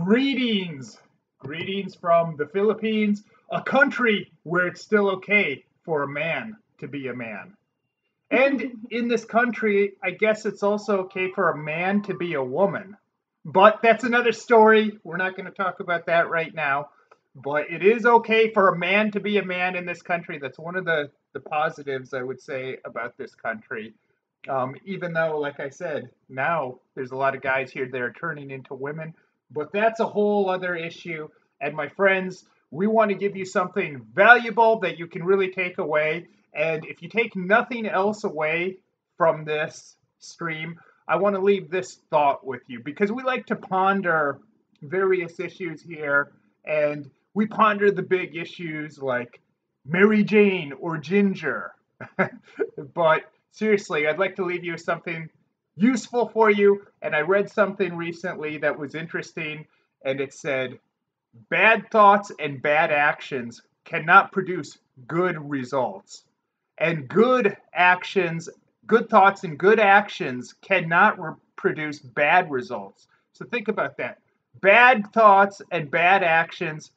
Greetings! Greetings from the Philippines, a country where it's still okay for a man to be a man. And in this country, I guess it's also okay for a man to be a woman. But that's another story. We're not going to talk about that right now. But it is okay for a man to be a man in this country. That's one of the positives I would say about this country. Even though, like I said, now there's a lot of guys here that are turning into women, but that's a whole other issue. And my friends, we want to give you something valuable that you can really take away. And if you take nothing else away from this stream, I want to leave this thought with you because we like to ponder various issues here. And we ponder the big issues like Mary Jane or Ginger. But seriously, I'd like to leave you with something useful for you. And I read something recently that was interesting, and it said, bad thoughts and bad actions cannot produce good results. And good actions, good thoughts and good actions cannot produce bad results. So think about that. Bad thoughts and bad actions,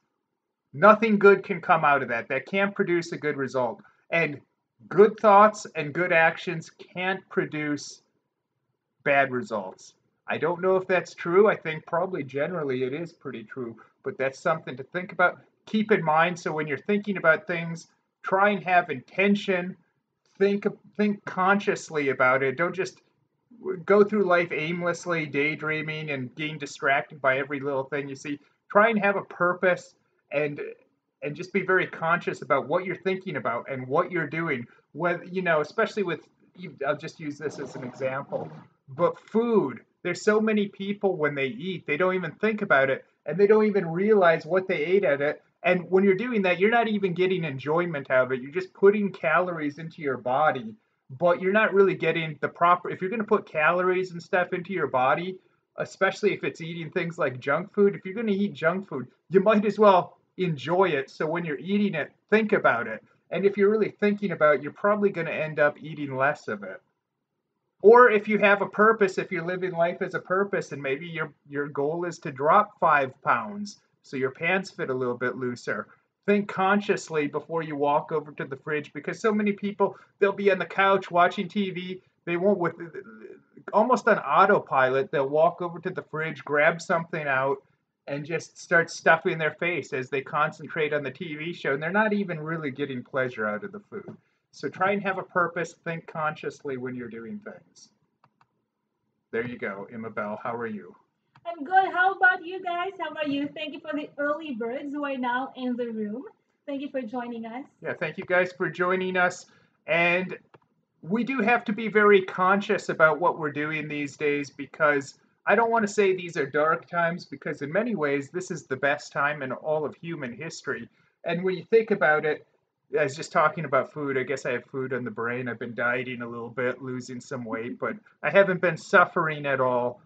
nothing good can come out of that. That can't produce a good result. And good thoughts and good actions can't produce bad results. I don't know if that's true. I think probably generally it is pretty true, but that's something to think about. Keep in mind, so when you're thinking about things, try and have intention. Think consciously about it. Don't just go through life aimlessly, daydreaming and getting distracted by every little thing you see. Try and have a purpose and just be very conscious about what you're thinking about and what you're doing. Whether, especially with, I'll just use this as an example, but food. There's so many people when they eat, they don't even think about it and they don't even realize what they ate at it. And when you're doing that, you're not even getting enjoyment out of it. You're just putting calories into your body, but you're not really getting the proper, if you're going to put calories and stuff into your body, especially if it's eating things like junk food, if you're going to eat junk food, you might as well enjoy it. So when you're eating it, think about it. And if you're really thinking about it, you're probably going to end up eating less of it. Or if you have a purpose, if you're living life as a purpose and maybe your goal is to drop 5 pounds so your pants fit a little bit looser, think consciously before you walk over to the fridge, because so many people, they'll be on the couch watching TV, they won't, with almost on autopilot, they'll walk over to the fridge, grab something out, and just start stuffing their face as they concentrate on the TV show, and they're not even really getting pleasure out of the food. So try and have a purpose, think consciously when you're doing things. There you go, Ima Bell, how are you? I'm good. How about you guys? How are you? Thank you for the early birds who are now in the room. Thank you for joining us. Yeah, thank you guys for joining us. And we do have to be very conscious about what we're doing these days, because I don't want to say these are dark times, because in many ways this is the best time in all of human history. And when you think about it, I was just talking about food. I guess I have food on the brain. I've been dieting a little bit, losing some weight, but I haven't been suffering at all.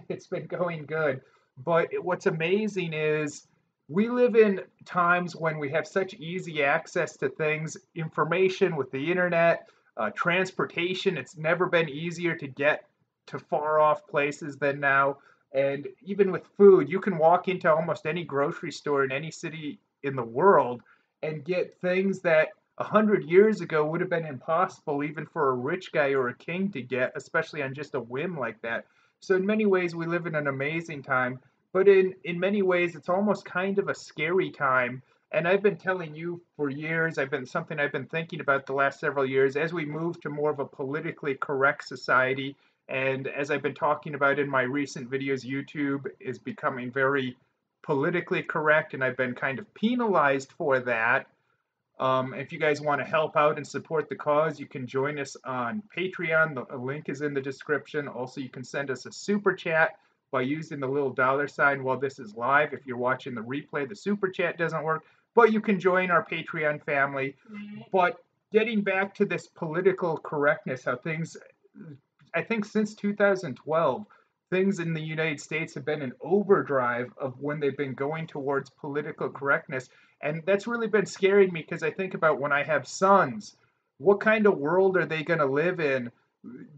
It's been going good. But what's amazing is we live in times when we have such easy access to things, information with the internet, transportation. It's never been easier to get to far off places than now. And even with food, you can walk into almost any grocery store in any city in the world and get things that 100 years ago would have been impossible even for a rich guy or a king to get, especially on just a whim like that. So in many ways, we live in an amazing time, but in many ways, it's almost kind of a scary time. And I've been telling you for years, I've been thinking about the last several years as we move to more of a politically correct society. And as I've been talking about in my recent videos, YouTube is becoming very politically correct, and I've been kind of penalized for that. If you guys want to help out and support the cause, you can join us on Patreon. The link is in the description. Also, you can send us a super chat by using the little $ while this is live. If you're watching the replay, the super chat doesn't work, but you can join our Patreon family. But getting back to this political correctness, how things, I think since 2012, things in the United States have been in overdrive of when they've been going towards political correctness. And that's really been scaring me, because I think about when I have sons, what kind of world are they going to live in?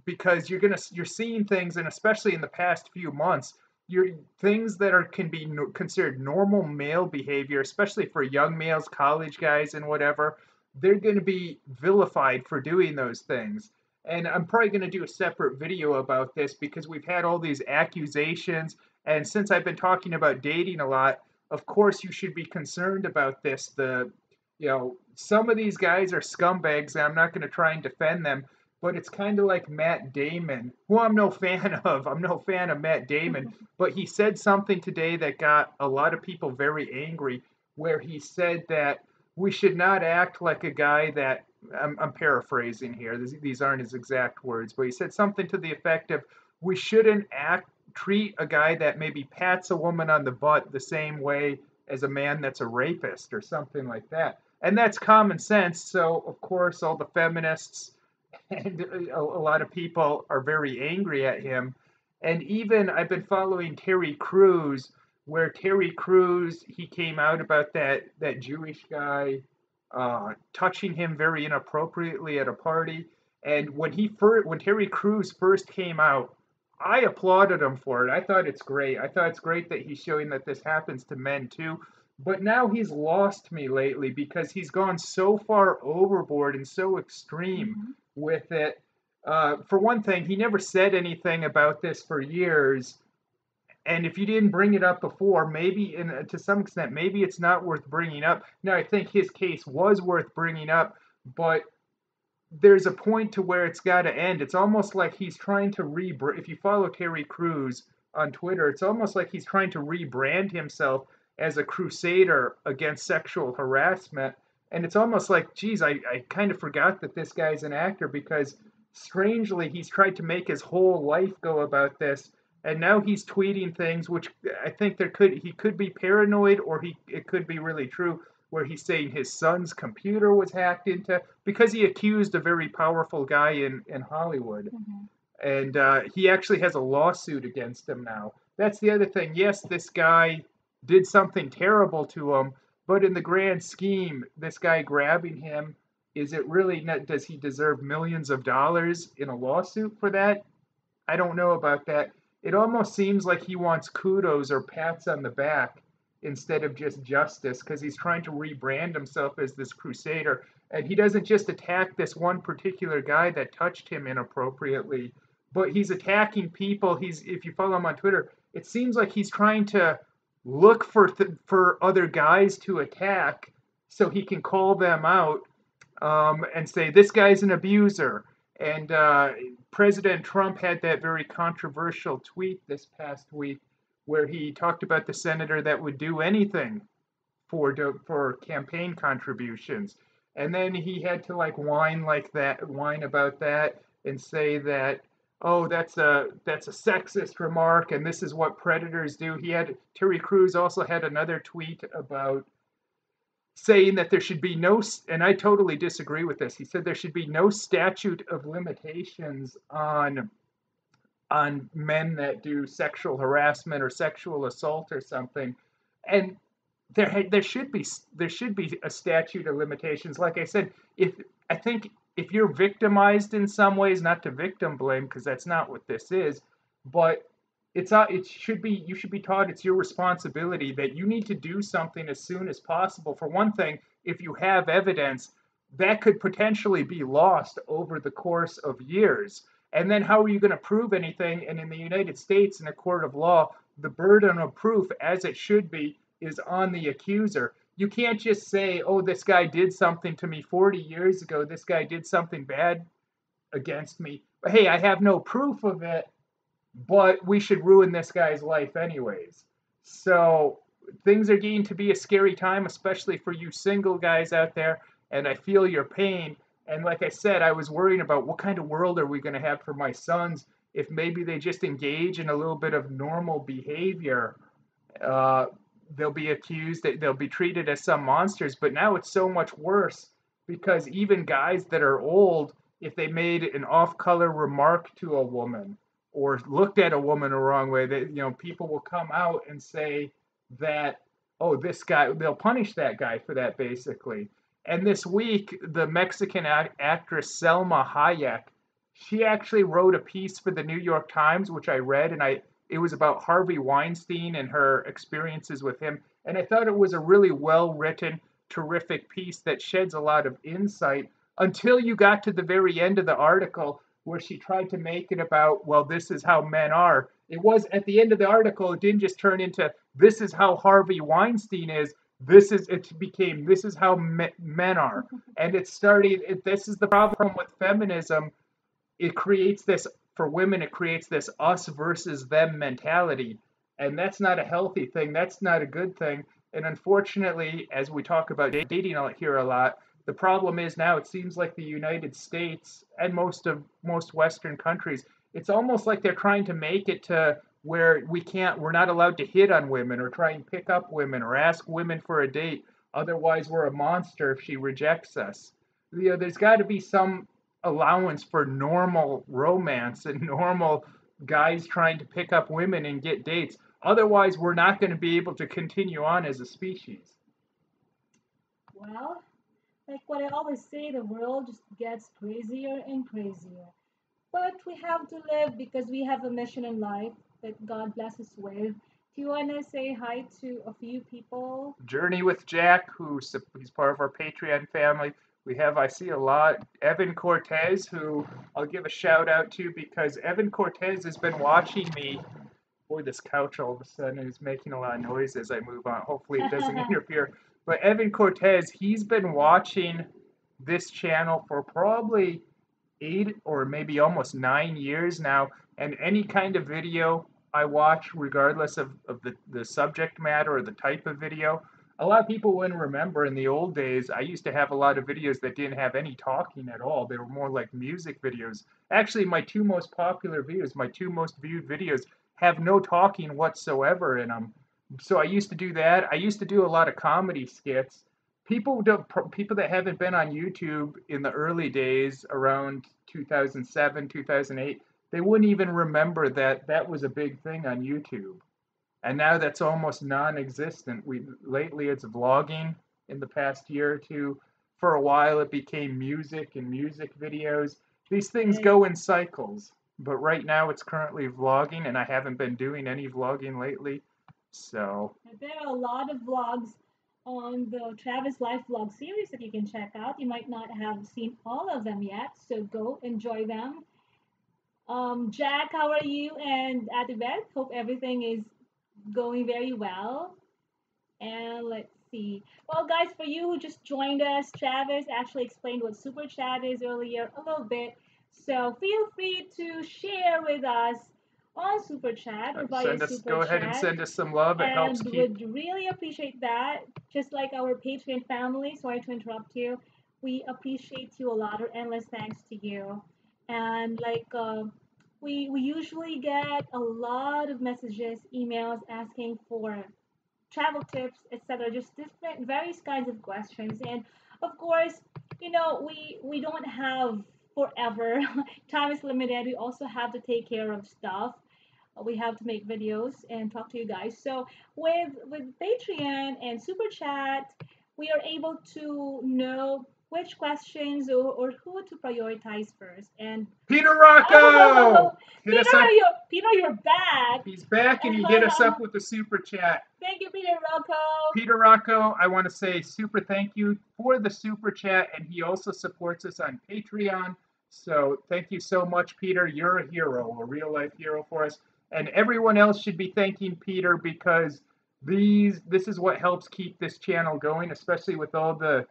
Because you're seeing things, and especially in the past few months, your things that can be considered normal male behavior, especially for young males, college guys, and whatever, they're going to be vilified for doing those things. And I'm probably going to do a separate video about this because we've had all these accusations. And since I've been talking about dating a lot, of course you should be concerned about this. Some of these guys are scumbags, and I'm not going to try and defend them, but it's kind of like Matt Damon, who I'm no fan of. I'm no fan of Matt Damon, but he said something today that got a lot of people very angry, where he said that we should not act like a guy that I'm paraphrasing here. These aren't his exact words, but he said something to the effect of we shouldn't treat a guy that maybe pats a woman on the butt the same way as a man that's a rapist or something like that. And that's common sense. So of course all the feminists and a lot of people are very angry at him. And even I've been following Terry Crews, where Terry Crews, he came out about that Jewish guy touching him very inappropriately at a party. And when Terry Crews first came out, I applauded him for it. I thought it's great. I thought it's great that he's showing that this happens to men too. But now he's lost me lately because he's gone so far overboard and so extreme with it. For one thing, he never said anything about this for years. And if you didn't bring it up before, maybe to some extent, maybe it's not worth bringing up. Now, I think his case was worth bringing up, but there's a point to where it's got to end. It's almost like he's trying to if you follow Terry Crews on Twitter, it's almost like he's trying to rebrand himself as a crusader against sexual harassment. And it's almost like, geez, I kind of forgot that this guy's an actor, because strangely, he's tried to make his whole life go about this. And now he's tweeting things which I think he could be paranoid, or it could be really true, where he's saying his son's computer was hacked into, because he accused a very powerful guy in Hollywood. And he actually has a lawsuit against him now. That's the other thing. Yes, this guy did something terrible to him, but in the grand scheme, this guy grabbing him, is it really not, does he deserve millions of dollars in a lawsuit for that? I don't know about that. It almost seems like he wants kudos or pats on the back instead of just justice, because he's trying to rebrand himself as this crusader. And he doesn't just attack this one particular guy that touched him inappropriately, but he's attacking people. If you follow him on Twitter, it seems like he's trying to look for other guys to attack so he can call them out, and say this guy's an abuser. And President Trump had that very controversial tweet this past week where he talked about the senator that would do anything for campaign contributions. And then he had to whine about that and say that, oh, that's a sexist remark, and this is what predators do. Terry Crews also had another tweet about saying that there should be no, and I totally disagree with this. He said there should be no statute of limitations on men that do sexual harassment or sexual assault or something. And there should be a statute of limitations. Like I said, I think if you're victimized in some ways, not to victim blame, because that's not what this is, but you should be taught it's your responsibility, that you need to do something as soon as possible. For one thing, if you have evidence, that could potentially be lost over the course of years. And then how are you going to prove anything? And in the United States, in a court of law, the burden of proof, as it should be, is on the accuser. You can't just say, oh, this guy did something to me 40 years ago. This guy did something bad against me. But hey, I have no proof of it, but we should ruin this guy's life anyways. So things are getting to be a scary time, especially for you single guys out there. And I feel your pain. And like I said, I was worrying about what kind of world are we going to have for my sons if maybe they just engage in a little bit of normal behavior. They'll be accused, they'll be treated as some monsters. But now it's so much worse, because even guys that are old, if they made an off-color remark to a woman or looked at a woman the wrong way, people will come out and say that, oh, this guy, they'll punish that guy for that, basically. And this week, the Mexican actress Selma Hayek, she actually wrote a piece for the New York Times, which I read, and It was about Harvey Weinstein and her experiences with him. And I thought it was a really well written, terrific piece that sheds a lot of insight until you got to the very end of the article where she tried to make it about, well, this is how men are. It was at the end of the article, it didn't just turn into, this is how Harvey Weinstein is. It became, this is how men are. And this is the problem with feminism. It creates this, for women, it creates this us versus them mentality. And that's not a healthy thing. That's not a good thing. And unfortunately, as we talk about dating here a lot, the problem is now it seems like the United States and most Western countries, it's almost like they're trying to make it to where we're not allowed to hit on women or try and pick up women or ask women for a date. Otherwise, we're a monster if she rejects us. There's got to be some allowance for normal romance and normal guys trying to pick up women and get dates. Otherwise, we're not going to be able to continue on as a species. Well, like what I always say, the world just gets crazier and crazier. But we have to live because we have a mission in life that God bless us with. Do you want to say hi to a few people? Journey with Jack, he's part of our Patreon family. We have, I see a lot, Evan Cortez, who I'll give a shout out to because Evan Cortez has been watching me. Boy, this couch all of a sudden is making a lot of noise as I move on. Hopefully it doesn't interfere. But Evan Cortez, he's been watching this channel for probably 8 or maybe almost 9 years now. And any kind of video I watch, regardless of the subject matter or the type of video, a lot of people wouldn't remember in the old days, I used to have a lot of videos that didn't have any talking at all. They were more like music videos. Actually, my 2 most popular videos, my 2 most viewed videos, have no talking whatsoever in them. So I used to do that. I used to do a lot of comedy skits. People that haven't been on YouTube in the early days, around 2007, 2008, they wouldn't even remember that that was a big thing on YouTube. And now that's almost non-existent. Lately it's vlogging in the past year or two. For a while it became music and music videos. These things go in cycles. But right now it's currently vlogging, and I haven't been doing any vlogging lately. So there are a lot of vlogs on the Travis Life vlog series that you can check out. You might not have seen all of them yet, so go enjoy them. Jack, how are you? And Adibet, hope everything is going very well. And let's see. Well, guys, for you who just joined us, Travis actually explained what Super Chat is earlier a little bit. So feel free to share with us on Super Chat or via Super Chat. Go ahead and send us some love. It helps keep. And would really appreciate that. Just like our Patreon family, sorry to interrupt you. We appreciate you a lot. Or endless thanks to you. And like we usually get a lot of messages, emails asking for travel tips, etc. Just different, various kinds of questions. And of course, you know, we don't have forever. Time is limited. We also have to take care of stuff. We have to make videos and talk to you guys. So with Patreon and Super Chat, we are able to know which questions or who to prioritize first. And Peter Rocco! Peter, you're back. He's back, and he hit us up with the Super Chat. Thank you, Peter Rocco. Peter Rocco, I want to say super thank you for the Super Chat, and he also supports us on Patreon. So thank you so much, Peter. You're a hero, a real-life hero for us. And everyone else should be thanking Peter because this is what helps keep this channel going, especially with all the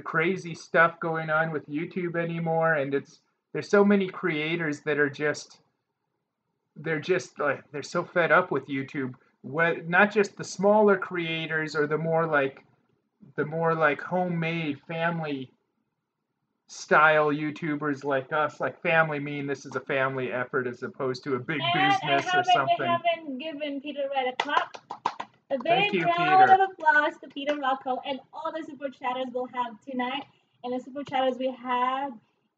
crazy stuff going on with YouTube anymore. And there's so many creators that are they're so fed up with YouTube. Not just the smaller creators or the more like homemade family style YouTubers like us, like family mean this is a family effort as opposed to a big business or something. We haven't given Peter Red a clap. A Thank big you, round Peter. of applause to Peter Rocco and all the super chatters we'll have tonight and the super chatters we had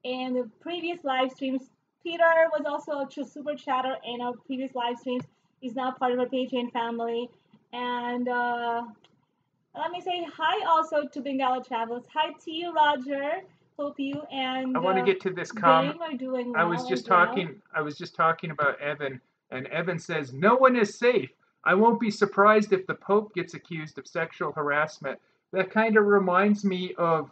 in the previous live streams. Peter was also a super chatter in our previous live streams. He's now part of our Patreon family. And let me say hi also to Bengala Travels. Hi to you, Roger. Hope you and I want to get to this comment. Are doing well. I was just talking about Evan, And Evan says, no one is safe. I won't be surprised if the Pope gets accused of sexual harassment. That kind of reminds me of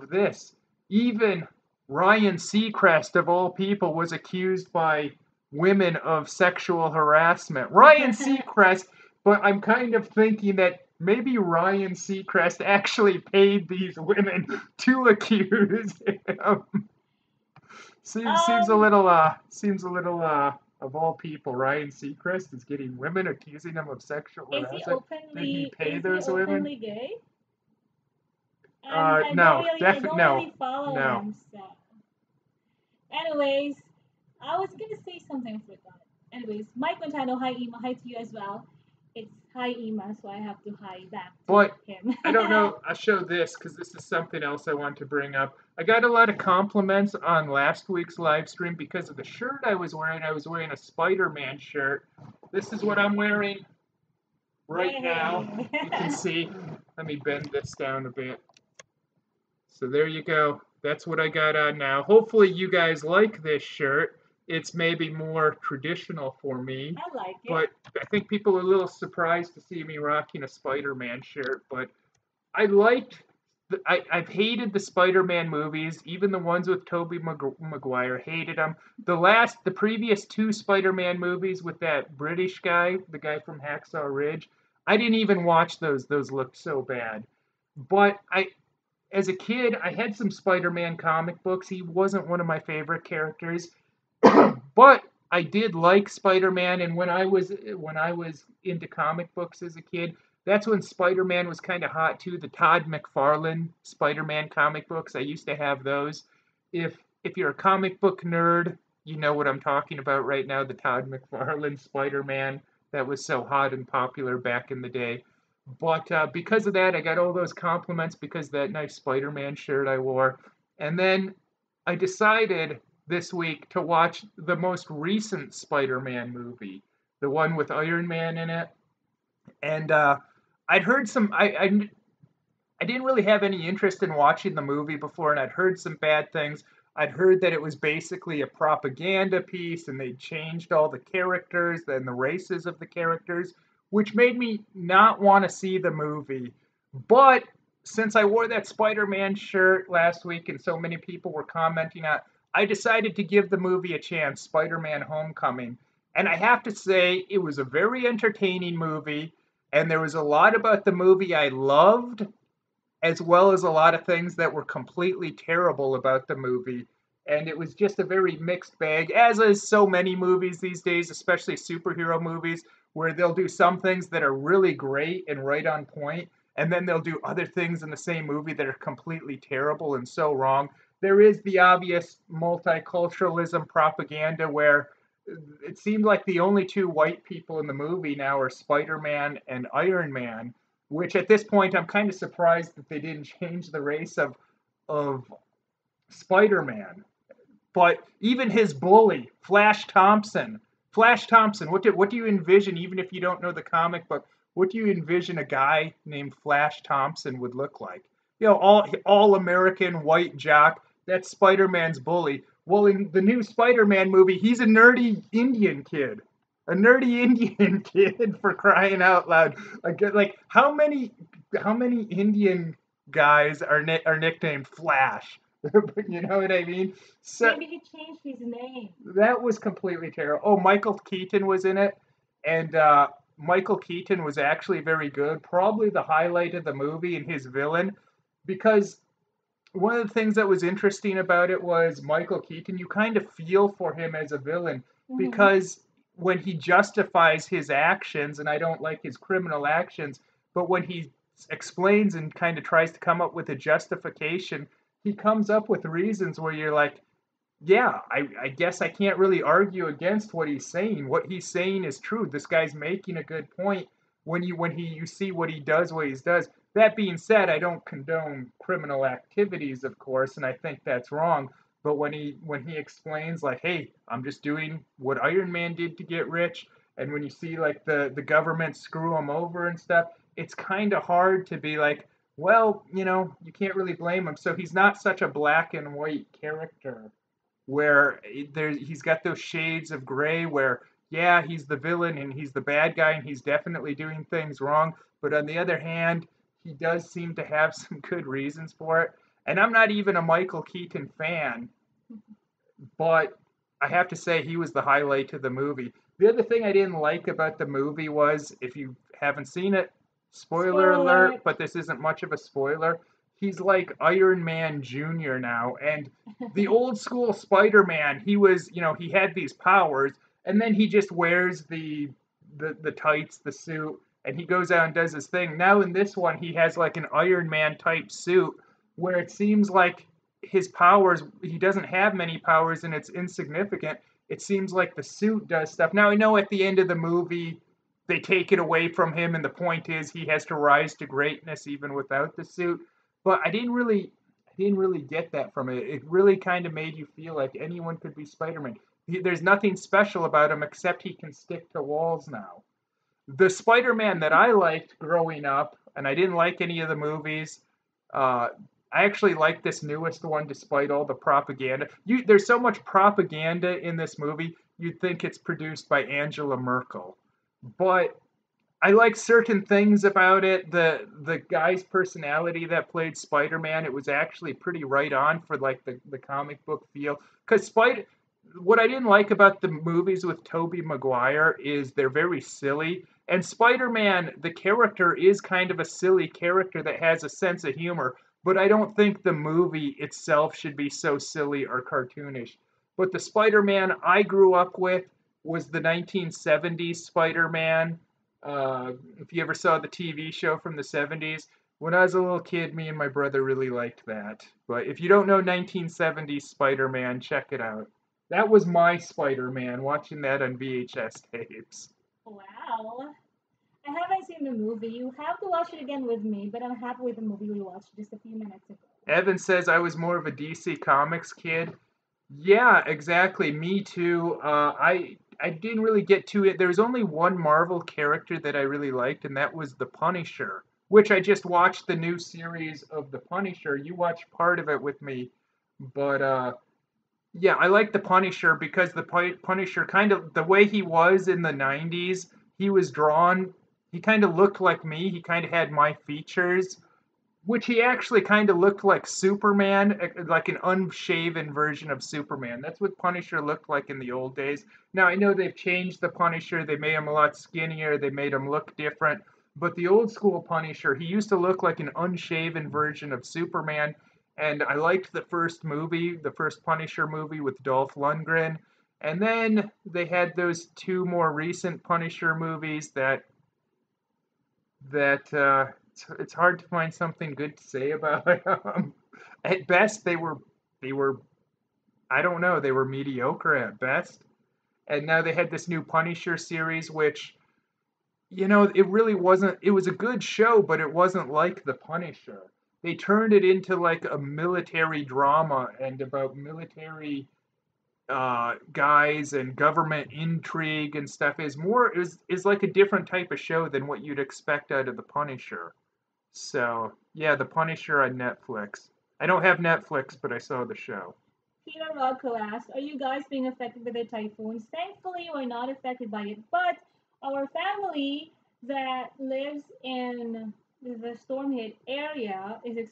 this. Even Ryan Seacrest, of all people, was accused by women of sexual harassment. Ryan Seacrest, but I'm kind of thinking that maybe Ryan Seacrest actually paid these women to accuse him. Seems a Um, little of all people, Ryan Seacrest is getting women accusing him of sexual harassment. Did he pay is he those women? openly gay? I don't No, really I definitely don't no, really follow no. him. So, anyways, I was gonna say something I forgot. Anyways, Mike Montano, hi Ima, hi to you as well. It's hi Ima, so I have to hi back to But him. I don't know. I'll show this because this is something else I want to bring up. I got a lot of compliments on last week's live stream because of the shirt I was wearing. I was wearing a Spider-Man shirt. This is what I'm wearing right now. You can see. Let me bend this down a bit. So there you go. That's what I got on now. Hopefully you guys like this shirt. It's maybe more traditional for me, I like it. but I think people are a little surprised to see me rocking a Spider-Man shirt. But I liked. I've hated the Spider-Man movies, even the ones with Tobey Maguire. Hated them. The previous two Spider-Man movies with that British guy, the guy from Hacksaw Ridge, I didn't even watch those. Those looked so bad. But as a kid, I had some Spider-Man comic books. He wasn't one of my favorite characters, but I did like Spider-Man. And when I was into comic books as a kid, that's when Spider-Man was kind of hot too. The Todd McFarlane Spider-Man comic books. I used to have those. If you're a comic book nerd, you know what I'm talking about right now. The Todd McFarlane Spider-Man that was so hot and popular back in the day. But because of that, I got all those compliments because of that nice Spider Man shirt I wore. And then I decided this week to watch the most recent Spider Man movie, the one with Iron Man in it. And I'd heard some, I didn't really have any interest in watching the movie before, and I'd heard some bad things. I'd heard that it was basically a propaganda piece, and they changed all the characters and the races of the characters, which made me not want to see the movie. But since I wore that Spider Man shirt last week and so many people were commenting on it, I decided to give the movie a chance, Spider Man Homecoming. And I have to say, it was a very entertaining movie, and there was a lot about the movie I loved as well as a lot of things that were completely terrible about the movie. And it was just a very mixed bag, as is so many movies these days, especially superhero movies, where they'll do some things that are really great and right on point, and then they'll do other things in the same movie that are completely terrible and so wrong. There is the obvious multiculturalism propaganda where it seemed like the only two white people in the movie now are Spider Man and Iron Man, which at this point I'm kind of surprised that they didn't change the race of Spider-Man. But even his bully, Flash Thompson, what do you envision? Even if you don't know the comic book, what do you envision a guy named Flash Thompson would look like? You know, all American white jock. That's Spider-Man's bully. Well, in the new Spider-Man movie, he's a nerdy Indian kid. A nerdy Indian kid for crying out loud. Like how many Indian guys are nicknamed Flash? You know what I mean? So Maybe he changed his name. that was completely terrible. Oh, Michael Keaton was in it, and Michael Keaton was actually very good. Probably the highlight of the movie and his villain, because one of the things that was interesting about it was Michael Keaton. You kind of feel for him as a villain Mm-hmm. because when he justifies his actions, and I don't like his criminal actions, but when he explains and kind of tries to come up with a justification, he comes up with reasons where you're like, yeah, I guess I can't really argue against what he's saying. What he's saying is true. This guy's making a good point when you see what he does, what he does. That being said, I don't condone criminal activities, of course, and I think that's wrong. But when he explains like, hey, I'm just doing what Iron Man did to get rich, and when you see like the government screw him over and stuff, it's kind of hard to be like, well, you can't really blame him. So he's not such a black and white character where he's got those shades of gray where yeah, he's the villain and he's the bad guy and he's definitely doing things wrong. But on the other hand, he does seem to have some good reasons for it. And I'm not even a Michael Keaton fan, but I have to say he was the highlight to the movie. The other thing I didn't like about the movie was, if you haven't seen it, spoiler Spoiler alert, alert. but this isn't much of a spoiler. He's like Iron Man Jr. now, and the old school Spider-Man, he was, he had these powers, and then he just wears the tights, the suit, and he goes out and does his thing. Now in this one, he has like an Iron Man type suit, where it seems like his powers, he doesn't have many powers and it's insignificant. It seems like the suit does stuff. Now I know at the end of the movie they take it away from him and the point is he has to rise to greatness even without the suit. But I didn't really get that from it. It really kind of made you feel like anyone could be Spider-Man. There's nothing special about him except he can stick to walls now. The Spider-Man that I liked growing up, and I didn't like any of the movies. Uh, I actually like this newest one, despite all the propaganda. There's so much propaganda in this movie. You'd think it's produced by Angela Merkel, but I like certain things about it. The guy's personality that played Spider-Man, it was actually pretty right on for like the comic book feel. Because what I didn't like about the movies with Tobey Maguire is they're very silly. And Spider-Man, the character is kind of a silly character that has a sense of humor, but I don't think the movie itself should be so silly or cartoonish. But the Spider-Man I grew up with was the 1970s Spider-Man. If you ever saw the TV show from the 70s, when I was a little kid, me and my brother really liked that. But if you don't know 1970s Spider Man, check it out. That was my Spider Man, watching that on VHS tapes. Wow. I haven't seen the movie. You have to watch it again with me, but I'm happy with the movie we watched just a few minutes ago. Evan says I was more of a DC Comics kid. Yeah, exactly. Me too. I didn't really get to it. There was only one Marvel character that I really liked, and that was the Punisher, which I just watched the new series of the Punisher. You watched part of it with me, but yeah, I like the Punisher because the Punisher kind of the way he was in the '90s. He was drawn. He kind of looked like me. He kind of had my features, which he actually kind of looked like Superman, like an unshaven version of Superman. That's what Punisher looked like in the old days. Now, I know they've changed the Punisher, they made him a lot skinnier, they made him look different. But the old school Punisher, he used to look like an unshaven version of Superman. And I liked the first movie, the first Punisher movie with Dolph Lundgren. And then they had those two more recent Punisher movies that it's hard to find something good to say about them. At best, they were I don't know, they were mediocre at best. And now they had this new Punisher series, which it really wasn't. It was a good show, but it wasn't like the Punisher. They turned it into like a military drama and about military guys and government intrigue and stuff is like a different type of show than what you'd expect out of the Punisher. So yeah, the Punisher on Netflix. I don't have Netflix, but I saw the show. Peter Rocco asked, "Are you guys being affected by the typhoons?" Thankfully, we're not affected by it, but our family that lives in the storm hit area is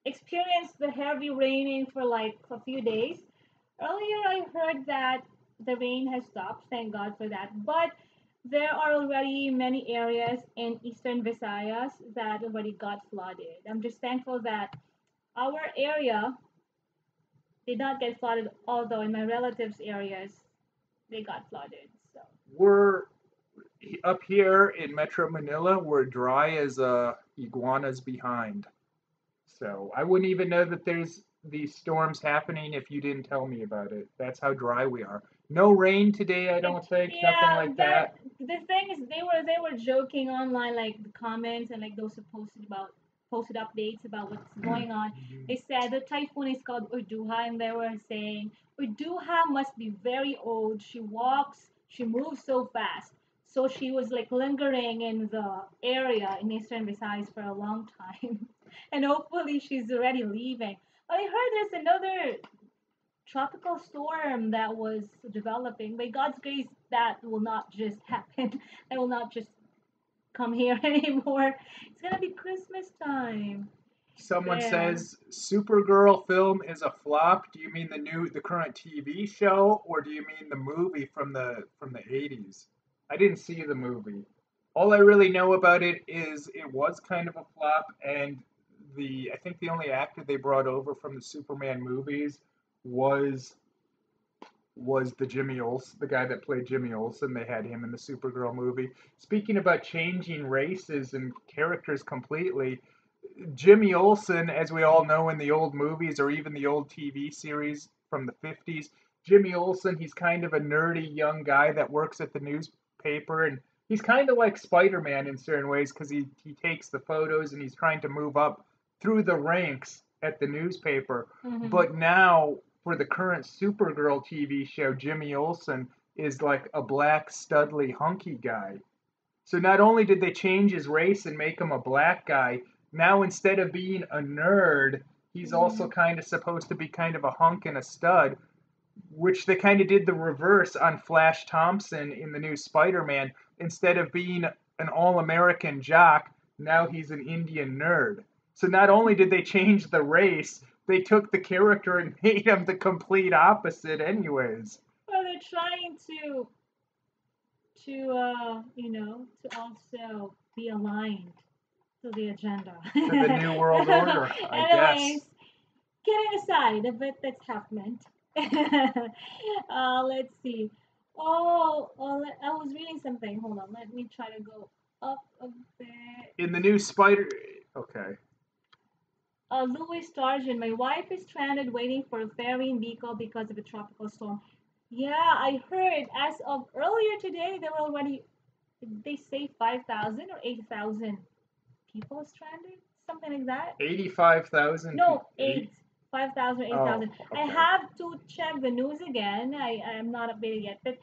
experienced the heavy raining for like a few days. Earlier, I heard that the rain has stopped. Thank God for that. But there are already many areas in eastern Visayas that already got flooded. I'm just thankful that our area did not get flooded, although in my relatives' areas they got flooded. So We're up here in Metro Manila. We're dry as iguanas behind. So I wouldn't even know that there's these storms happening if you didn't tell me about it. That's how dry we are. No rain today, I don't think. Nothing yeah, like that that. the thing is they were joking online, like the comments and like those who posted updates about what's going on. They said the typhoon is called Urduha, and they were saying Urduha must be very old. She moves so fast. So she was like lingering in the area in Eastern Visayas for a long time, and hopefully she's already leaving. But I heard there's another. tropical storm that was developing. By God's grace, that will not just happen. That will not just come here anymore. It's gonna be Christmas time. Someone Yeah. says Supergirl film is a flop. Do you mean the current TV show, or do you mean the movie from the 80s? I didn't see the movie. All I really know about it is it was kind of a flop, and the I think the only actor they brought over from the Superman movies was the Jimmy Olsen, the guy that played Jimmy Olsen. They had him in the Supergirl movie. Speaking about changing races and characters completely, Jimmy Olsen, as we all know in the old movies or even the old TV series from the 50s, Jimmy Olsen, he's kind of a nerdy young guy that works at the newspaper, and he's kind of like Spider-Man in certain ways because he takes the photos and he's trying to move up through the ranks at the newspaper. Hmm. But now for the current Supergirl TV show, Jimmy Olsen is like a black studly hunky guy. So not only did they change his race and make him a black guy, now instead of being a nerd, he's also Hmm. kind of supposed to be kind of a hunk and a stud, which they kind of did the reverse on Flash Thompson in the new Spider-Man. Instead of being an all-American jock, now he's an Indian nerd. So not only did they change the race, they took the character and made him the complete opposite anyways. Well, they're trying to also be aligned to the agenda. To the new world order, I guess. Anyways, kidding aside, but that's half meant. Let's see. I was reading something. Hold on, let me try to go up a bit. In the new Spider, okay. Louis Sturgeon, my wife is stranded waiting for a ferry in Bicol because of a tropical storm. Yeah, I heard as of earlier today, there were already, did they say 5,000 or 8,000 people stranded? Something like that? 85,000 No, eight. 5,000, Oh, 8,000. I okay. have to check the news again. I am not updated yet, but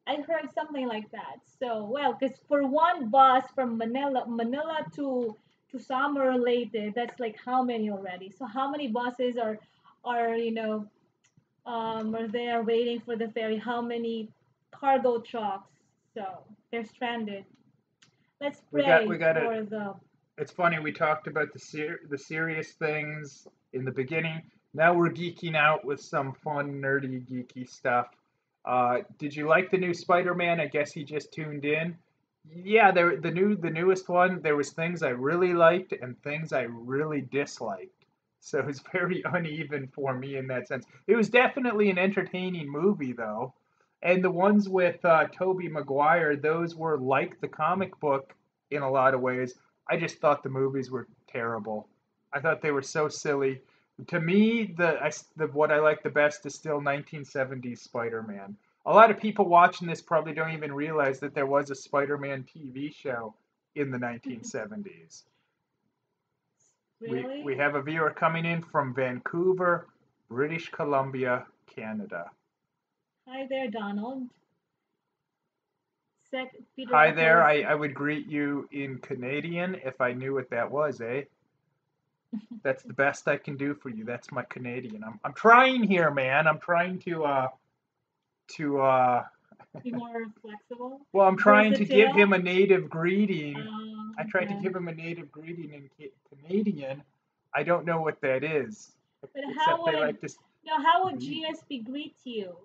I heard something like that. So, well, because for one bus from Manila to somewhere related, that's like how many already? So how many buses are there waiting for the ferry? How many cargo trucks? So they're stranded. Let's We pray got it. for the. It's funny we talked about the serious things in the beginning. Now we're geeking out with some fun nerdy geeky stuff. Did you like the new Spider-Man? I guess he just tuned in. Yeah, the newest one. There was things I really liked and things I really disliked. So it's very uneven for me in that sense. It was definitely an entertaining movie though, and the ones with Tobey Maguire, those were like the comic book in a lot of ways. I just thought the movies were terrible. I thought they were so silly. To me, the what I like the best is still 1970s Spider-Man. A lot of people watching this probably don't even realize that there was a Spider-Man TV show in the 1970s. We Really? have a viewer coming in from Vancouver, British Columbia, Canada. Hi there, Donald. Peter Hi there. Ruckles. I would greet you in Canadian if I knew what that was, eh? That's the best I can do for you. That's my Canadian. I'm trying here, man. I'm trying to Be more flexible, well, I'm trying to give him versatile. a native greeting. I tried to Okay. give him a native greeting in Canadian. I don't know what that is, But except they like to how would GSP greet you?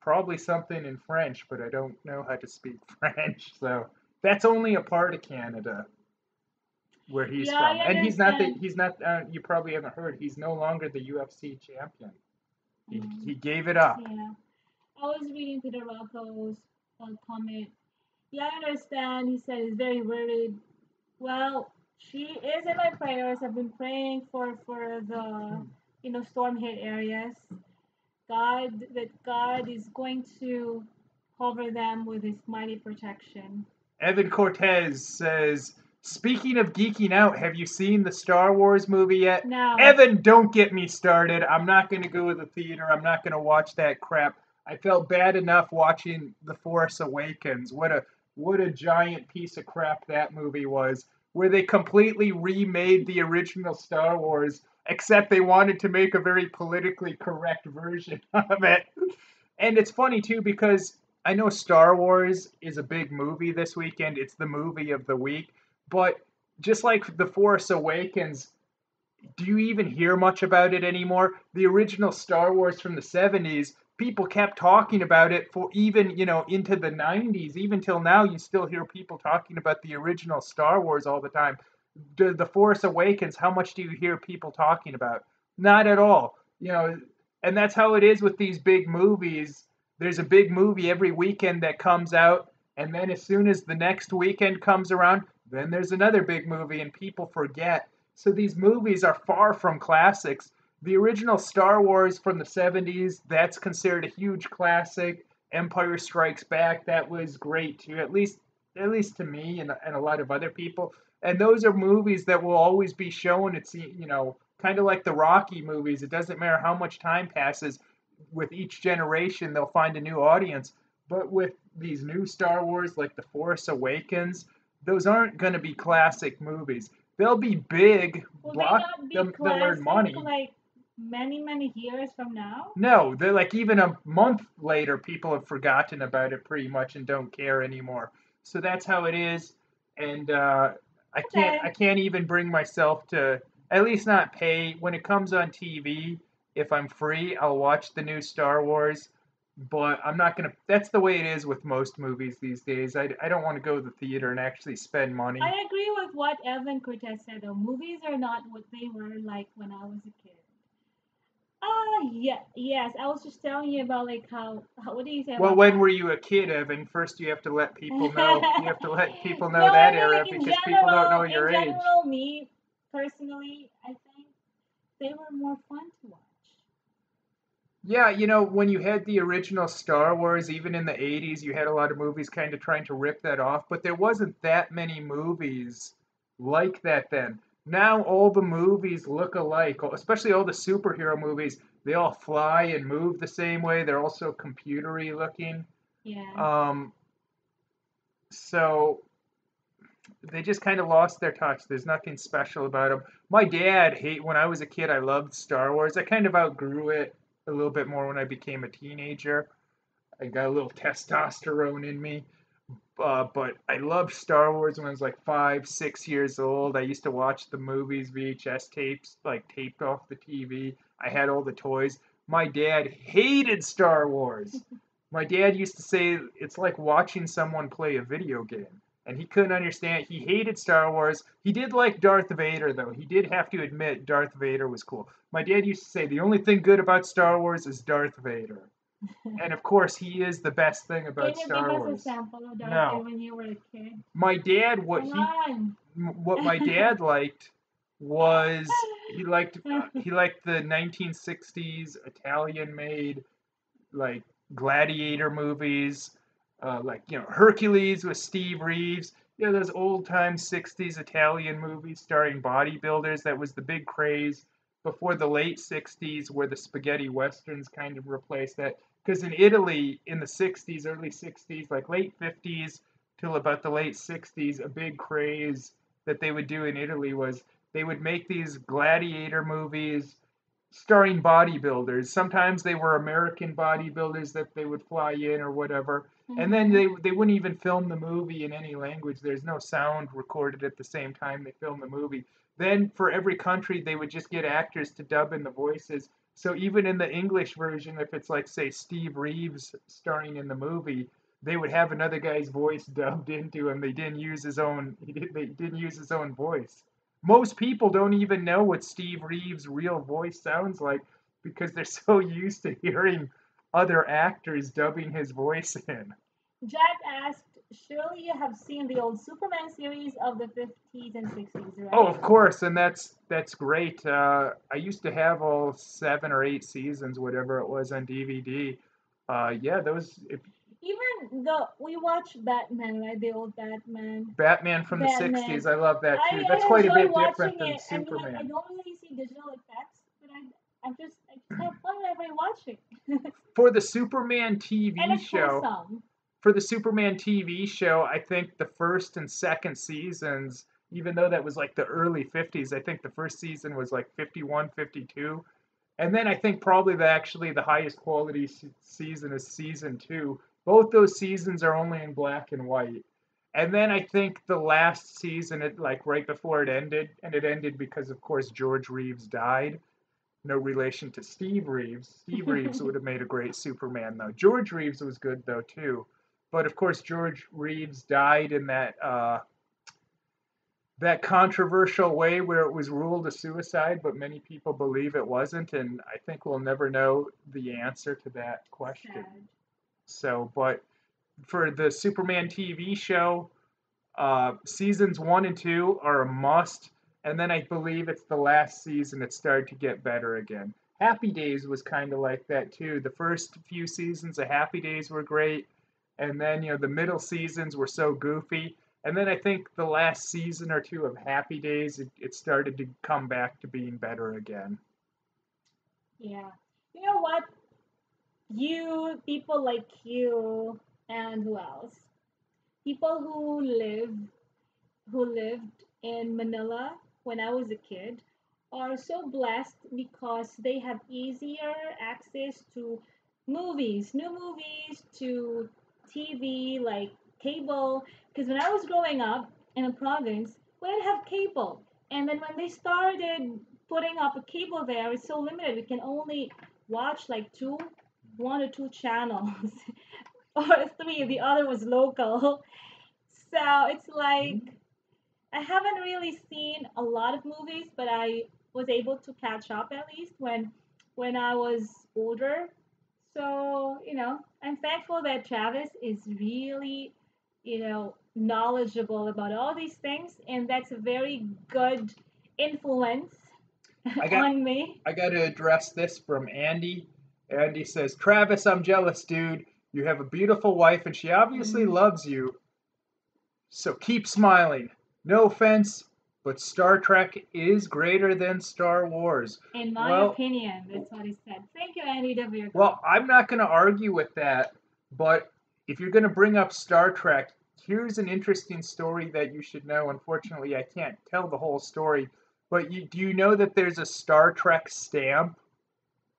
probably something in French, but I don't know how to speak French. So that's only a part of Canada where he's Yeah, from. I And understand. he's not you probably haven't heard, he's no longer the UFC champion. Mm, He gave it up. yeah. I was reading Peter Rocco's comment. Yeah, I understand. He said he's very worried. Well, she is in my prayers. I've been praying for the storm hit areas. God is going to cover them with His mighty protection. Evan Cortez says, speaking of geeking out, have you seen the Star Wars movie yet? Now, Evan, don't get me started. I'm not going to go to the theater. I'm not going to watch that crap. I felt bad enough watching The Force Awakens. What a giant piece of crap that movie was, where they completely remade the original Star Wars except they wanted to make a very politically correct version of it. And it's funny too because I know Star Wars is a big movie this weekend. It's the movie of the week. But just like The Force Awakens, do you even hear much about it anymore? The original Star Wars from the 70s, people kept talking about it for even, into the 90s. Even till now, you still hear people talking about the original Star Wars all the time. The Force Awakens, how much do you hear people talking about? Not at all. And that's how it is with these big movies. There's a big movie every weekend that comes out, and then as soon as the next weekend comes around, then there's another big movie, and people forget. So these movies are far from classics. The original Star Wars from the 70s, that's considered a huge classic. Empire Strikes Back, that was great too, at least to me and a lot of other people. And those are movies that will always be shown. It's kind of like the Rocky movies. It doesn't matter how much time passes. With each generation, they'll find a new audience. But with these new Star Wars, like The Force Awakens, those aren't going to be classic movies. They'll be big. Will they not be They'll earn money. classic like many years from now? No, they're like even a month later, people have forgotten about it pretty much and don't care anymore. So that's how it is. And Okay. I can't even bring myself to at least not pay when it comes on TV. If I'm free, I'll watch the new Star Wars. But I'm not gonna. That's the way it is with most movies these days. I don't want to go to the theater and actually spend money. I agree with what Evan Cortez said though. Movies are not what they were like when I was a kid. Yeah, yes. I was just telling you about like how what do you say Well, about when that? were you a kid, Evan? First, you have to let people know. You have to let people know No, I that mean era like because people don't know your age. me personally, I think they were more fun to watch. Yeah, when you had the original Star Wars, even in the 80s, you had a lot of movies kind of trying to rip that off, but there wasn't that many movies like that then. Now all the movies look alike, especially all the superhero movies. They all fly and move the same way. They're also computery looking. Yes. Um, so they just kind of lost their touch. There's nothing special about them. My dad hate when I was a kid. I loved Star Wars. I kind of outgrew it a little bit more when I became a teenager. I got a little testosterone in me. But I loved Star Wars when I was like 5, 6 years old. I used to watch the movies, VHS tapes, like taped off the TV. I had all the toys. My dad hated Star Wars. My dad used to say it's like watching someone play a video game. And he couldn't understand. He hated Star Wars. He did like Darth Vader, though. He did have to admit Darth Vader was cool. My dad used to say the only thing good about Star Wars is Darth Vader. And of course, he is the best thing Can about you give Star us a Wars. sample of Dorothy No, when you were a kid? my dad, Come on. what my dad liked was he liked the 1960s Italian made like gladiator movies, like Hercules with Steve Reeves. Those old time 60s Italian movies starring bodybuilders. That was the big craze before the late 60s, where the spaghetti westerns kind of replaced that. Because in Italy, in the 60s, early 60s, like late 50s till about the late 60s, a big craze that they would do in Italy was they would make these gladiator movies starring bodybuilders. Sometimes they were American bodybuilders that they would fly in or whatever. And then Mm-hmm. they wouldn't even film the movie in any language. There's no sound recorded at the same time they film the movie. Then for every country, they would just get actors to dub in the voices. So even in the English version, if it's like say Steve Reeves starring in the movie, they would have another guy's voice dubbed into him. They didn't use his own. They didn't use his own voice. Most people don't even know what Steve Reeves' real voice sounds like because they're so used to hearing other actors dubbing his voice in. Jack asked, surely you have seen the old Superman series of the 50s and 60s, Oh, right? of course, and that's great. I used to have all 7 or 8 seasons, whatever it was, on DVD. Yeah, those Even the we watched Batman, right? The old Batman. Batman from the '60s. Batman. I love that too. That's I quite a enjoy bit different watching than it. I mean, like I Superman. don't really see digital effects, but I just have fun whenever I watch it. For the Superman And TV it's show, wholesome. I think the first and second seasons even though that was like the early 50s. I think the first season was like 51, 52. And then I think probably the highest quality season is season 2. Both those seasons are only in black and white. And then I think the last season, it like right before it ended, and it ended because of course George Reeves died. No relation to Steve Reeves. Steve Reeves would have made a great Superman though. George Reeves was good though too, but of course George Reeves died in that controversial way where it was ruled a suicide, but many people believe it wasn't, and I think we'll never know the answer to that question. Sad. So, but for the Superman TV show, seasons 1 and 2 are a must, and then I believe it's the last season it started to get better again. Happy Days was kind of like that too. The first few seasons of Happy Days were great, and then the middle seasons were so goofy. And then I think the last season or two of Happy Days, it started to come back to being better again. Yeah. You know what? You people like you and who else? People who lived in Manila when I was a kid are so blessed because they have easier access to new movies, to TV, like cable. Because when I was growing up in a province, we didn't have cable. And then when they started putting up a cable there, it's so limited. We can only watch like one or two channels, or three. The other was local. So it's like I haven't really seen a lot of movies, but I was able to catch up at least when I was older. So, I'm thankful that Travis is really, knowledgeable about all these things, and that's a very good influence I got on me. I got to address this from Andy. Andy says, "Travis, I'm jealous, dude. You have a beautiful wife, and she obviously Mm. loves you. So keep smiling. No offense, but Star Trek is greater than Star Wars." In my Well, opinion, that's what he said. Thank you, Andy W. well, I'm not going to argue with that, but if you're going to bring up Star Trek, here's an interesting story that you should know. Unfortunately, I can't tell the whole story, but do you know that there's a Star Trek stamp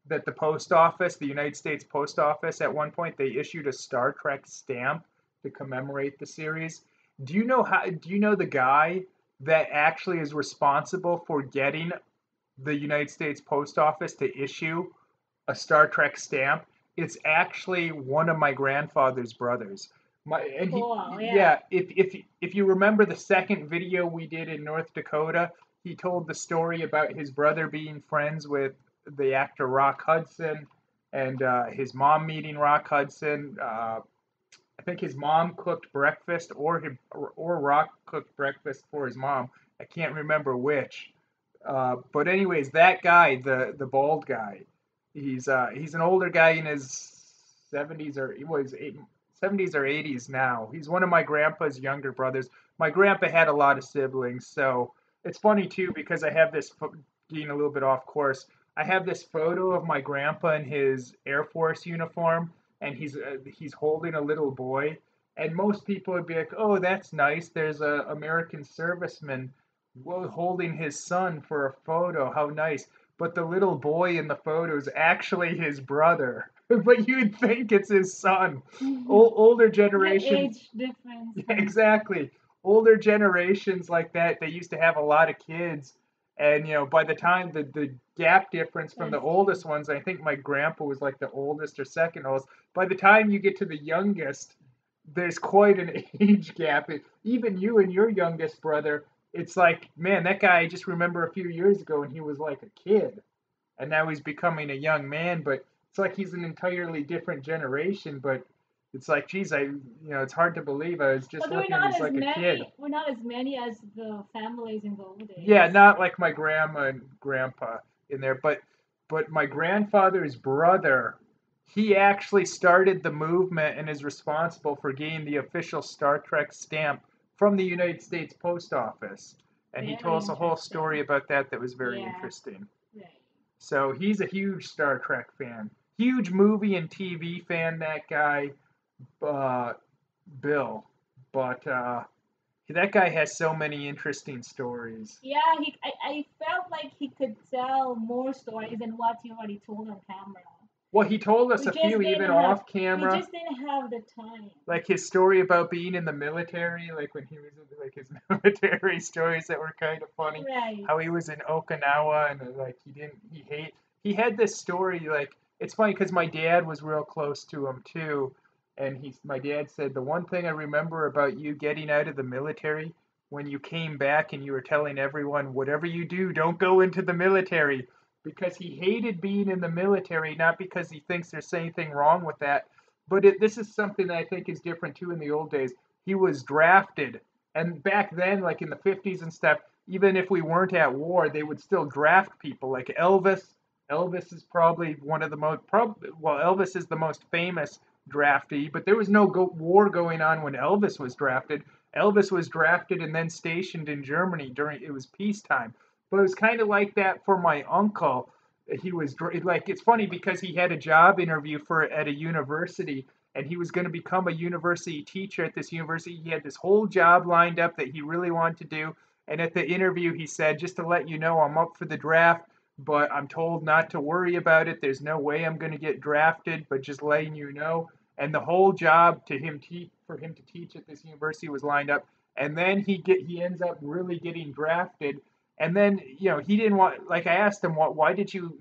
that the post office, the United States Post Office, at one point they issued a Star Trek stamp to commemorate the series? Do you know the guy that actually is responsible for getting the United States Post Office to issue a Star Trek stamp? It's actually one of my grandfather's brothers. Cool, yeah. Yeah, if you remember the second video we did in North Dakota, he told the story about his brother being friends with the actor Rock Hudson, and his mom meeting Rock Hudson. I think his mom cooked breakfast, or Rock cooked breakfast for his mom. I can't remember which. But anyways, that guy, the bald guy, he's an older guy in his 70s, or he was 70s or 80s now. He's one of my grandpa's younger brothers. My grandpa had a lot of siblings, so it's funny too because I have this, getting a little bit off course. I have this photo of my grandpa in his Air Force uniform, and he's holding a little boy. And most people would be like, "Oh, that's nice. There's a American serviceman holding his son for a photo. How nice." But the little boy in the photo is actually his brother. But you'd think it's his son. Older The generations, age difference. yeah, exactly. Older generations like that, they used to have a lot of kids. And, by the time the gap difference from the That's oldest true. ones, I think my grandpa was like the oldest or second oldest. By the time you get to the youngest, there's quite an age gap. Even you and your youngest brother, it's like, man, that guy I just remember a few years ago and he was like a kid. And now he's becoming a young man, but it's like he's an entirely different generation. But it's like, geez, it's hard to believe. I was just But we're looking at him, not he's as like a kid. many. We're not as many as the families in the old Yeah, days. not like my grandma and grandpa in there, but my grandfather's brother, he actually started the movement and is responsible for getting the official Star Trek stamp from the United States Post Office. And he Very told us a whole story interesting. about that was very Yeah. interesting. Right. So he's a huge Star Trek fan, huge movie and TV fan. That guy, uh, Bill, but That guy has so many interesting stories. Yeah, I felt like he could tell more stories than what he already told on camera. Well, he told us We a just few even didn't have off we camera, just didn't have the time. like his story about being in the military, like when he was in, like his military stories that were kind of funny. Right. How he was in Okinawa and like he had this story like it's funny because my dad was real close to him too, and my dad said the one thing I remember about you getting out of the military when you came back and you were telling everyone whatever you do, don't go into the military because he hated being in the military, not because he thinks there's anything wrong with that, but this is something that I think is different too in the old days. He was drafted, and back then, like in the 50s and stuff, even if we weren't at war, they would still draft people. Like Elvis. Elvis is probably one of the most, well, Elvis is the most famous draftee, but there was no war going on when Elvis was drafted. Elvis was drafted and then stationed in Germany during it was peacetime. But it was kind of like that for my uncle. He was like it's funny because he had a job interview for at a university and he was going to become a university teacher at this university. He had this whole job lined up that he really wanted to do. And at the interview, he said, just to let you know, I'm up for the draft, but I'm told not to worry about it. There's no way I'm going to get drafted, but just letting you know. And the whole job for him to teach at this university was lined up. And then he ends up really getting drafted. And then he didn't want, like I asked him, why did you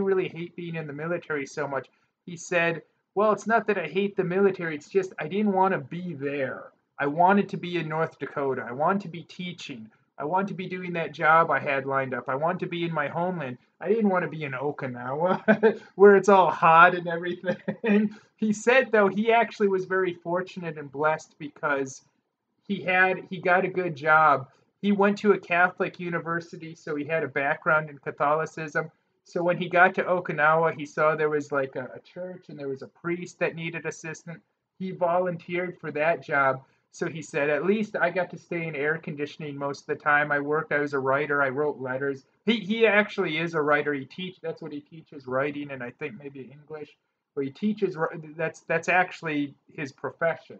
really hate being in the military so much? He said, well, it's not that I hate the military, it's just I didn't want to be there. I wanted to be in North Dakota. I wanted to be teaching. I wanted to be doing that job I had lined up. I wanted to be in my homeland. I didn't want to be in Okinawa where it's all hot and everything. He said though he actually was very fortunate and blessed because he got a good job. He went to a Catholic university, so he had a background in Catholicism. So when he got to Okinawa, he saw there was like a church and there was a priest that needed assistance. He volunteered for that job. So he said, at least I got to stay in air conditioning most of the time. I worked. I was a writer. I wrote letters. He actually is a writer. That's what he teaches, writing, and I think maybe English. But he teaches. That's actually his profession,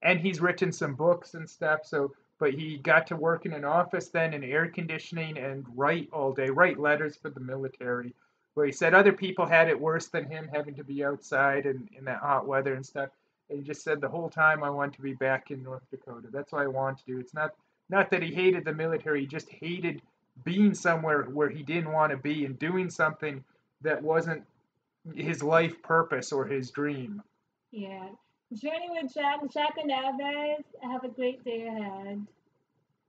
and he's written some books and stuff. So, but he got to work in an office then in air conditioning and write all day, write letters for the military. Where he said other people had it worse than him, having to be outside and in that hot weather and stuff. And he just said the whole time I want to be back in North Dakota. That's what I want to do. It's not that he hated the military. He just hated being somewhere where he didn't want to be and doing something that wasn't his life purpose or his dream. Yeah. Journey with Jack and Abbott. Have a great day ahead.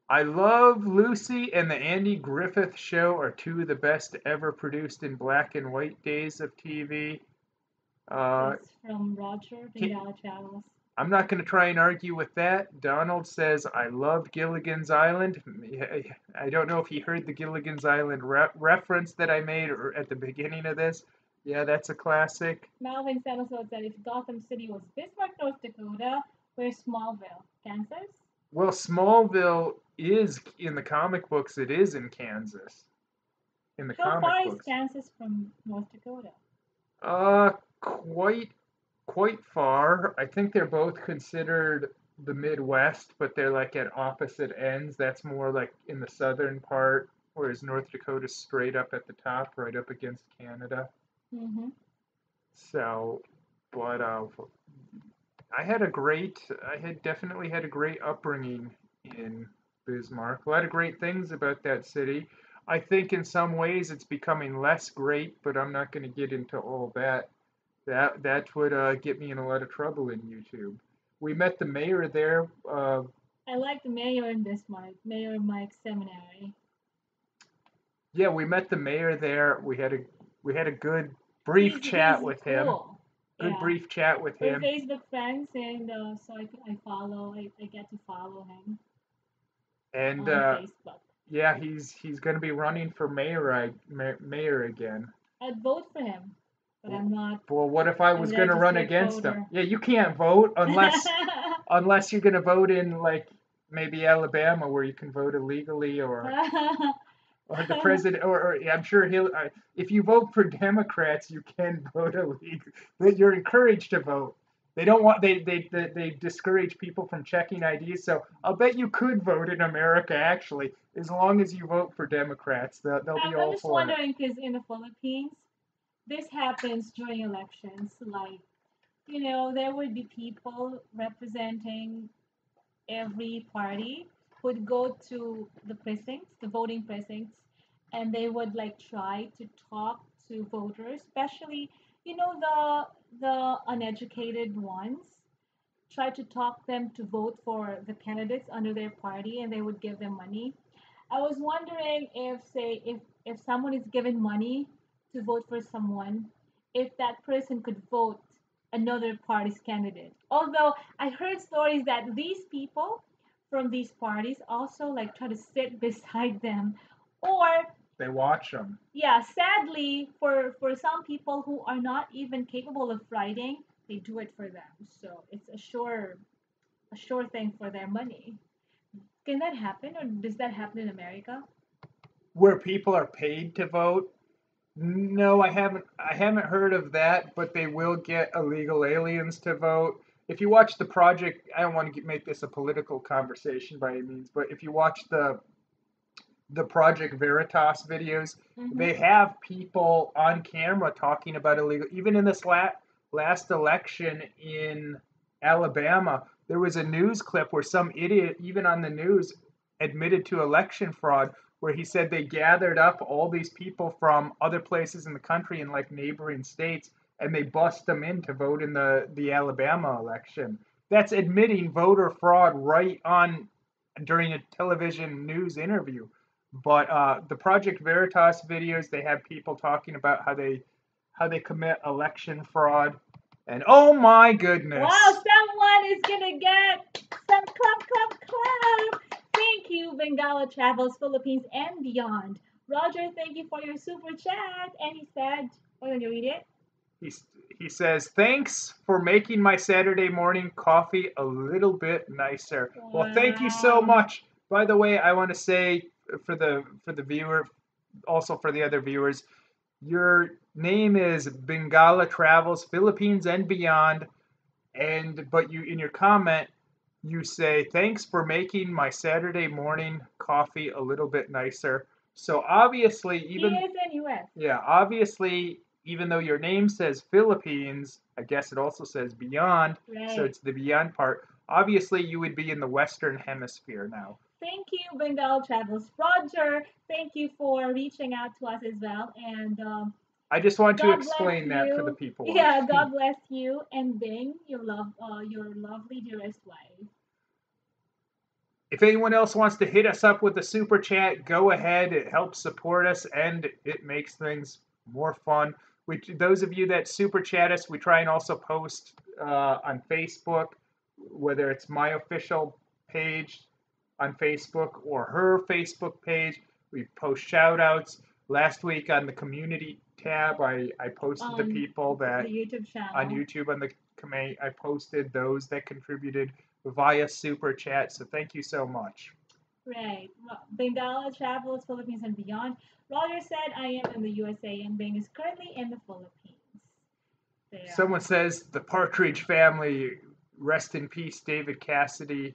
I love Lucy and the Andy Griffith Show are two of the best ever produced in black and white days of TV. That's from Roger from Travels. I'm not going to try and argue with that. Donald says, I love Gilligan's Island. I don't know if he heard the Gilligan's Island reference that I made or at the beginning of this. Yeah, that's a classic. Melvin Settlefield said if Gotham City was Bismarck, North Dakota, where's Smallville? Kansas? Well, Smallville is in the comic books. It is in Kansas. In the How comic far books. is Kansas from North Dakota? Quite far. I think they're both considered the Midwest, but they're like at opposite ends. That's more like in the southern part, whereas North Dakota's straight up at the top, right up against Canada. Mm-hmm. So, but I had definitely had a great upbringing in Bismarck. A lot of great things about that city. I think in some ways it's becoming less great, but I'm not going to get into all that. That would get me in a lot of trouble in YouTube. We met the mayor there. I like the mayor in Bismarck, Mayor Mike Seminary. Yeah, we met the mayor there. We had a good brief chat with him. Cool. Good Yeah. brief chat with We're him. Facebook friends, and so I get to follow him And on Facebook. yeah, he's going to be running for mayor again. I'd vote for him, but I'm not. Well, what if I was going to run against him? Yeah, you can't vote unless you're going to vote in like maybe Alabama where you can vote illegally or the president or I'm sure he'll if you vote for Democrats you can vote illegally. But you're encouraged to vote. They don't want they discourage people from checking IDs. So I'll bet you could vote in America actually, as long as you vote for Democrats. They'll be I'm all just for it. wondering because in the Philippines, this happens during elections. Like, there would be people representing every party would go to the precincts, the voting precincts, and they would like try to talk to voters, especially the uneducated ones. Try to talk them to vote for the candidates under their party, and they would give them money. I was wondering if, say, if someone is given money to vote for someone, if that person could vote another party's candidate. Although I heard stories that these people from these parties also like try to sit beside them, or They watch them. yeah, sadly for some people who are not even capable of writing, they do it for them. So it's a sure thing for their money. Can that happen, or does that happen in America? Where people are paid to vote. No, I haven't heard of that, but they will get illegal aliens to vote. If you watch the project, I don't want to make this a political conversation by any means, but if you watch the Project Veritas videos, Mm-hmm. they have people on camera talking about illegal. Even in this last election in Alabama, there was a news clip where some idiot, even on the news, admitted to election fraud, where he said they gathered up all these people from other places in the country and like neighboring states, and they bust them in to vote in the Alabama election. That's admitting voter fraud right on during a television news interview. But the Project Veritas videos, they have people talking about how they commit election fraud, and oh my Wow, goodness, someone is gonna get some clap, clap, clap. Thank you, Bengala Travels, Philippines and beyond. Roger, thank you for your super chat. And he said, oh, you read it? he he says thanks for making my Saturday morning coffee a little bit nicer. Well, thank you so Wow. much. By the way, I want to say for the viewer, also for the other viewers, your name is Bengala Travels Philippines and beyond, and but you in your comment you say thanks for making my Saturday morning coffee a little bit nicer. So obviously, He even is in US. yeah, obviously, even though your name says Philippines, I guess it also says beyond, so Right. it's the beyond part. Obviously, you would be in the Western Hemisphere now. Thank you, Bengal Travels. Roger, thank you for reaching out to us as well. And I just want to God bless explain that for the you. people Yeah, watching. God bless you and Bing, your lovely dearest wife. If anyone else wants to hit us up with a super chat, go ahead. It helps support us and it makes things more fun. Those of you that super chat us, we try and also post on Facebook, whether it's my official page on Facebook or her Facebook page. We post shout outs. Last week on the community tab, I posted the On people the that YouTube on channel. YouTube on the comment. I posted those that contributed via super chat. So thank you so much. Right. Bengala travels Philippines and beyond. Roger said, I am in the USA and Bing is currently in the Philippines. There. Someone says the Partridge Family, rest in peace, David Cassidy.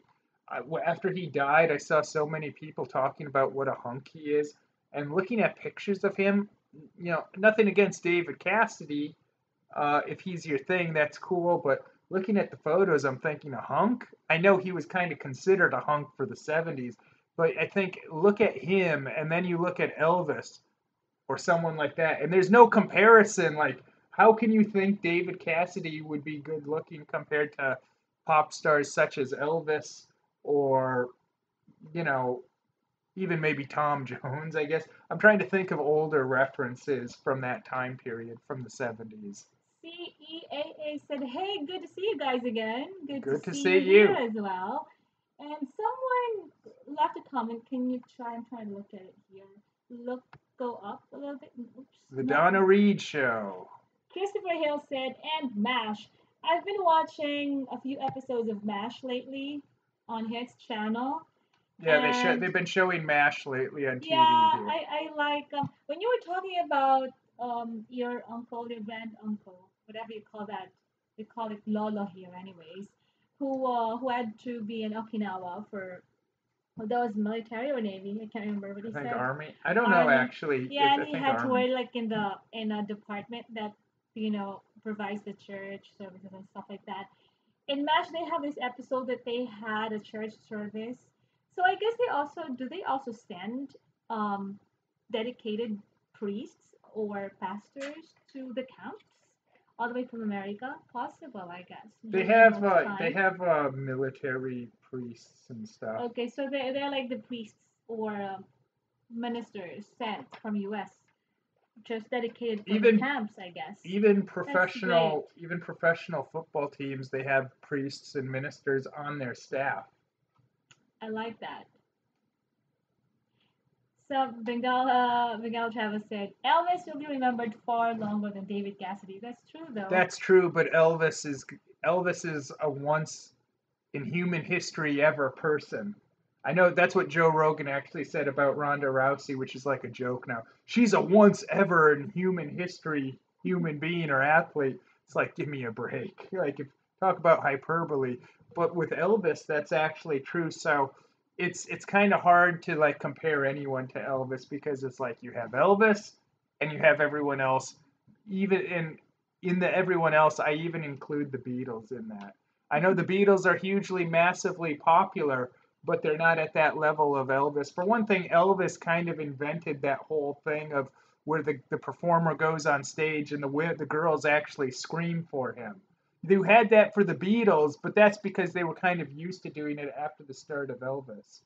After he died, I saw so many people talking about what a hunk he is, and looking at pictures of him. Nothing against David Cassidy. If he's your thing, that's cool. But looking at the photos, I'm thinking a hunk. I know he was kind of considered a hunk for the '70s, but I think look at him, and then you look at Elvis or someone like that, and there's no comparison. Like, how can you think David Cassidy would be good looking compared to pop stars such as Elvis or you know even maybe Tom Jones? I guess I'm trying to think of older references from that time period from the '70s. CEAA said, hey, good to see you guys again. Good to Good to see see you here you. as well. And someone left a comment. Can you try? I'm trying to look at it here. Go up a little bit. Oops, The no. Donna Reed Show. Christopher Hill said, and MASH. I've been watching a few episodes of MASH lately on his channel. Yeah, And they've been showing MASH lately on yeah, TV here. I like when you were talking about your uncle, your grand uncle, whatever you call that. we call it Lolo here, anyways, who had to be in Okinawa for, well, that was military or navy. I can't remember what I he think said. Army. I don't know Army. actually. Yeah, and I he think had to Army. work like in a department that provides the church services and stuff like that. In MASH, they have this episode that they had a church service. So I guess they also send um, dedicated priests or pastors to the camps all the way from America? Possible, I guess, during those They times. have military priests and stuff. Okay, so they're like the priests or ministers sent from U.S. just dedicated for the Even camps, I guess. That's great. even professional football teams, they have priests and ministers on their staff. I like that. So Bengal Travis said, Elvis will be remembered far longer than David Cassidy. That's true, though. That's true, but Elvis is a once in human history ever person. I know that's what Joe Rogan actually said about Ronda Rousey, which is like a joke now. She's a once ever in human history human being or athlete. It's like, give me a break. Like, if talk about hyperbole. But with Elvis, that's actually true. So it's kind of hard to like compare anyone to Elvis because it's like you have Elvis and you have everyone else. Even in the everyone else, I even include the Beatles in that. I know the Beatles are hugely, massively popular, but they're not at that level of Elvis. For one thing, Elvis kind of invented that whole thing of where the performer goes on stage and the girls actually scream for him. They had that for the Beatles, but that's because they were kind of used to doing it after the start of Elvis.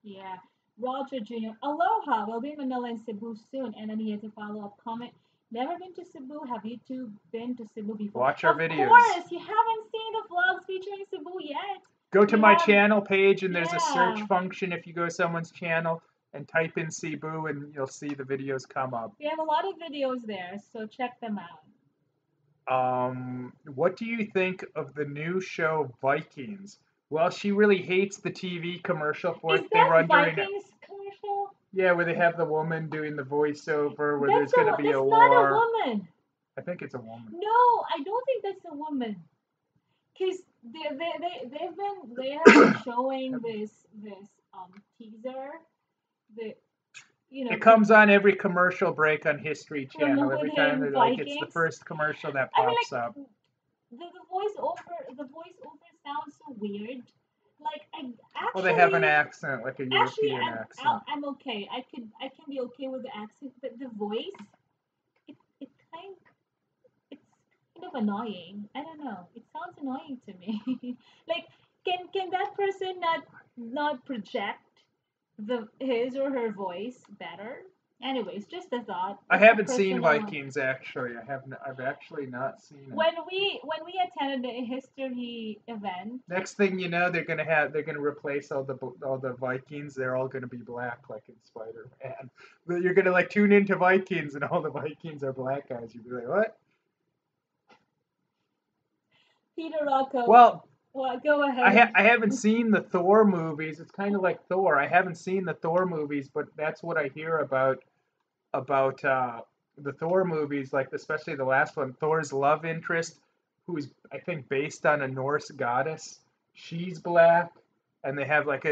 Yeah. Roger Jr. Aloha. We'll be in Manila and Cebu soon. And then he has a follow up comment. Never been to Cebu. Have you two been to Cebu before? Watch our Of videos. course. You haven't seen the vlogs featuring Cebu yet. Go to We my have, channel page, and there's a search yeah. function if you go to someone's channel and type in Cebu, and you'll see the videos come up. We have a lot of videos there, so check them out. What do you think of the new show Vikings? Well, she really hates the TV commercial for Is it they that run during it. Vikings commercial? Yeah, where they have the woman doing the voiceover, where That's there's going to be a that's not a war. woman. I think it's a woman. No, I don't think that's a woman. Cause they have been showing this teaser the It comes on every commercial break on History Channel. Every time promoting they're like, it's the Vikings. first commercial that I mean, pops like up. the voiceover sounds so weird. Like I Well, they have an actually accent, like a European accent. I'm okay. I can be okay with the accent, but the voice it kind it's kind of annoying. I don't know. It sounds annoying to me. Like can that person not project the his or her voice better? Anyways, just a thought. I Just a haven't seen personal. Vikings actually. I've actually not seen it. When we attended a history event. Next thing you know, they're gonna replace all the Vikings. They're all gonna be black, like in Spider-Man. But you're gonna like tune into Vikings, and all the Vikings are black guys. You'd be like, what? Peter Rocco. Well, go ahead. I haven't seen the Thor movies. It's kind of like Thor. I haven't seen the Thor movies, but that's what I hear about the Thor movies, like especially the last one. Thor's love interest, who is I think based on a Norse goddess. She's black, and they have like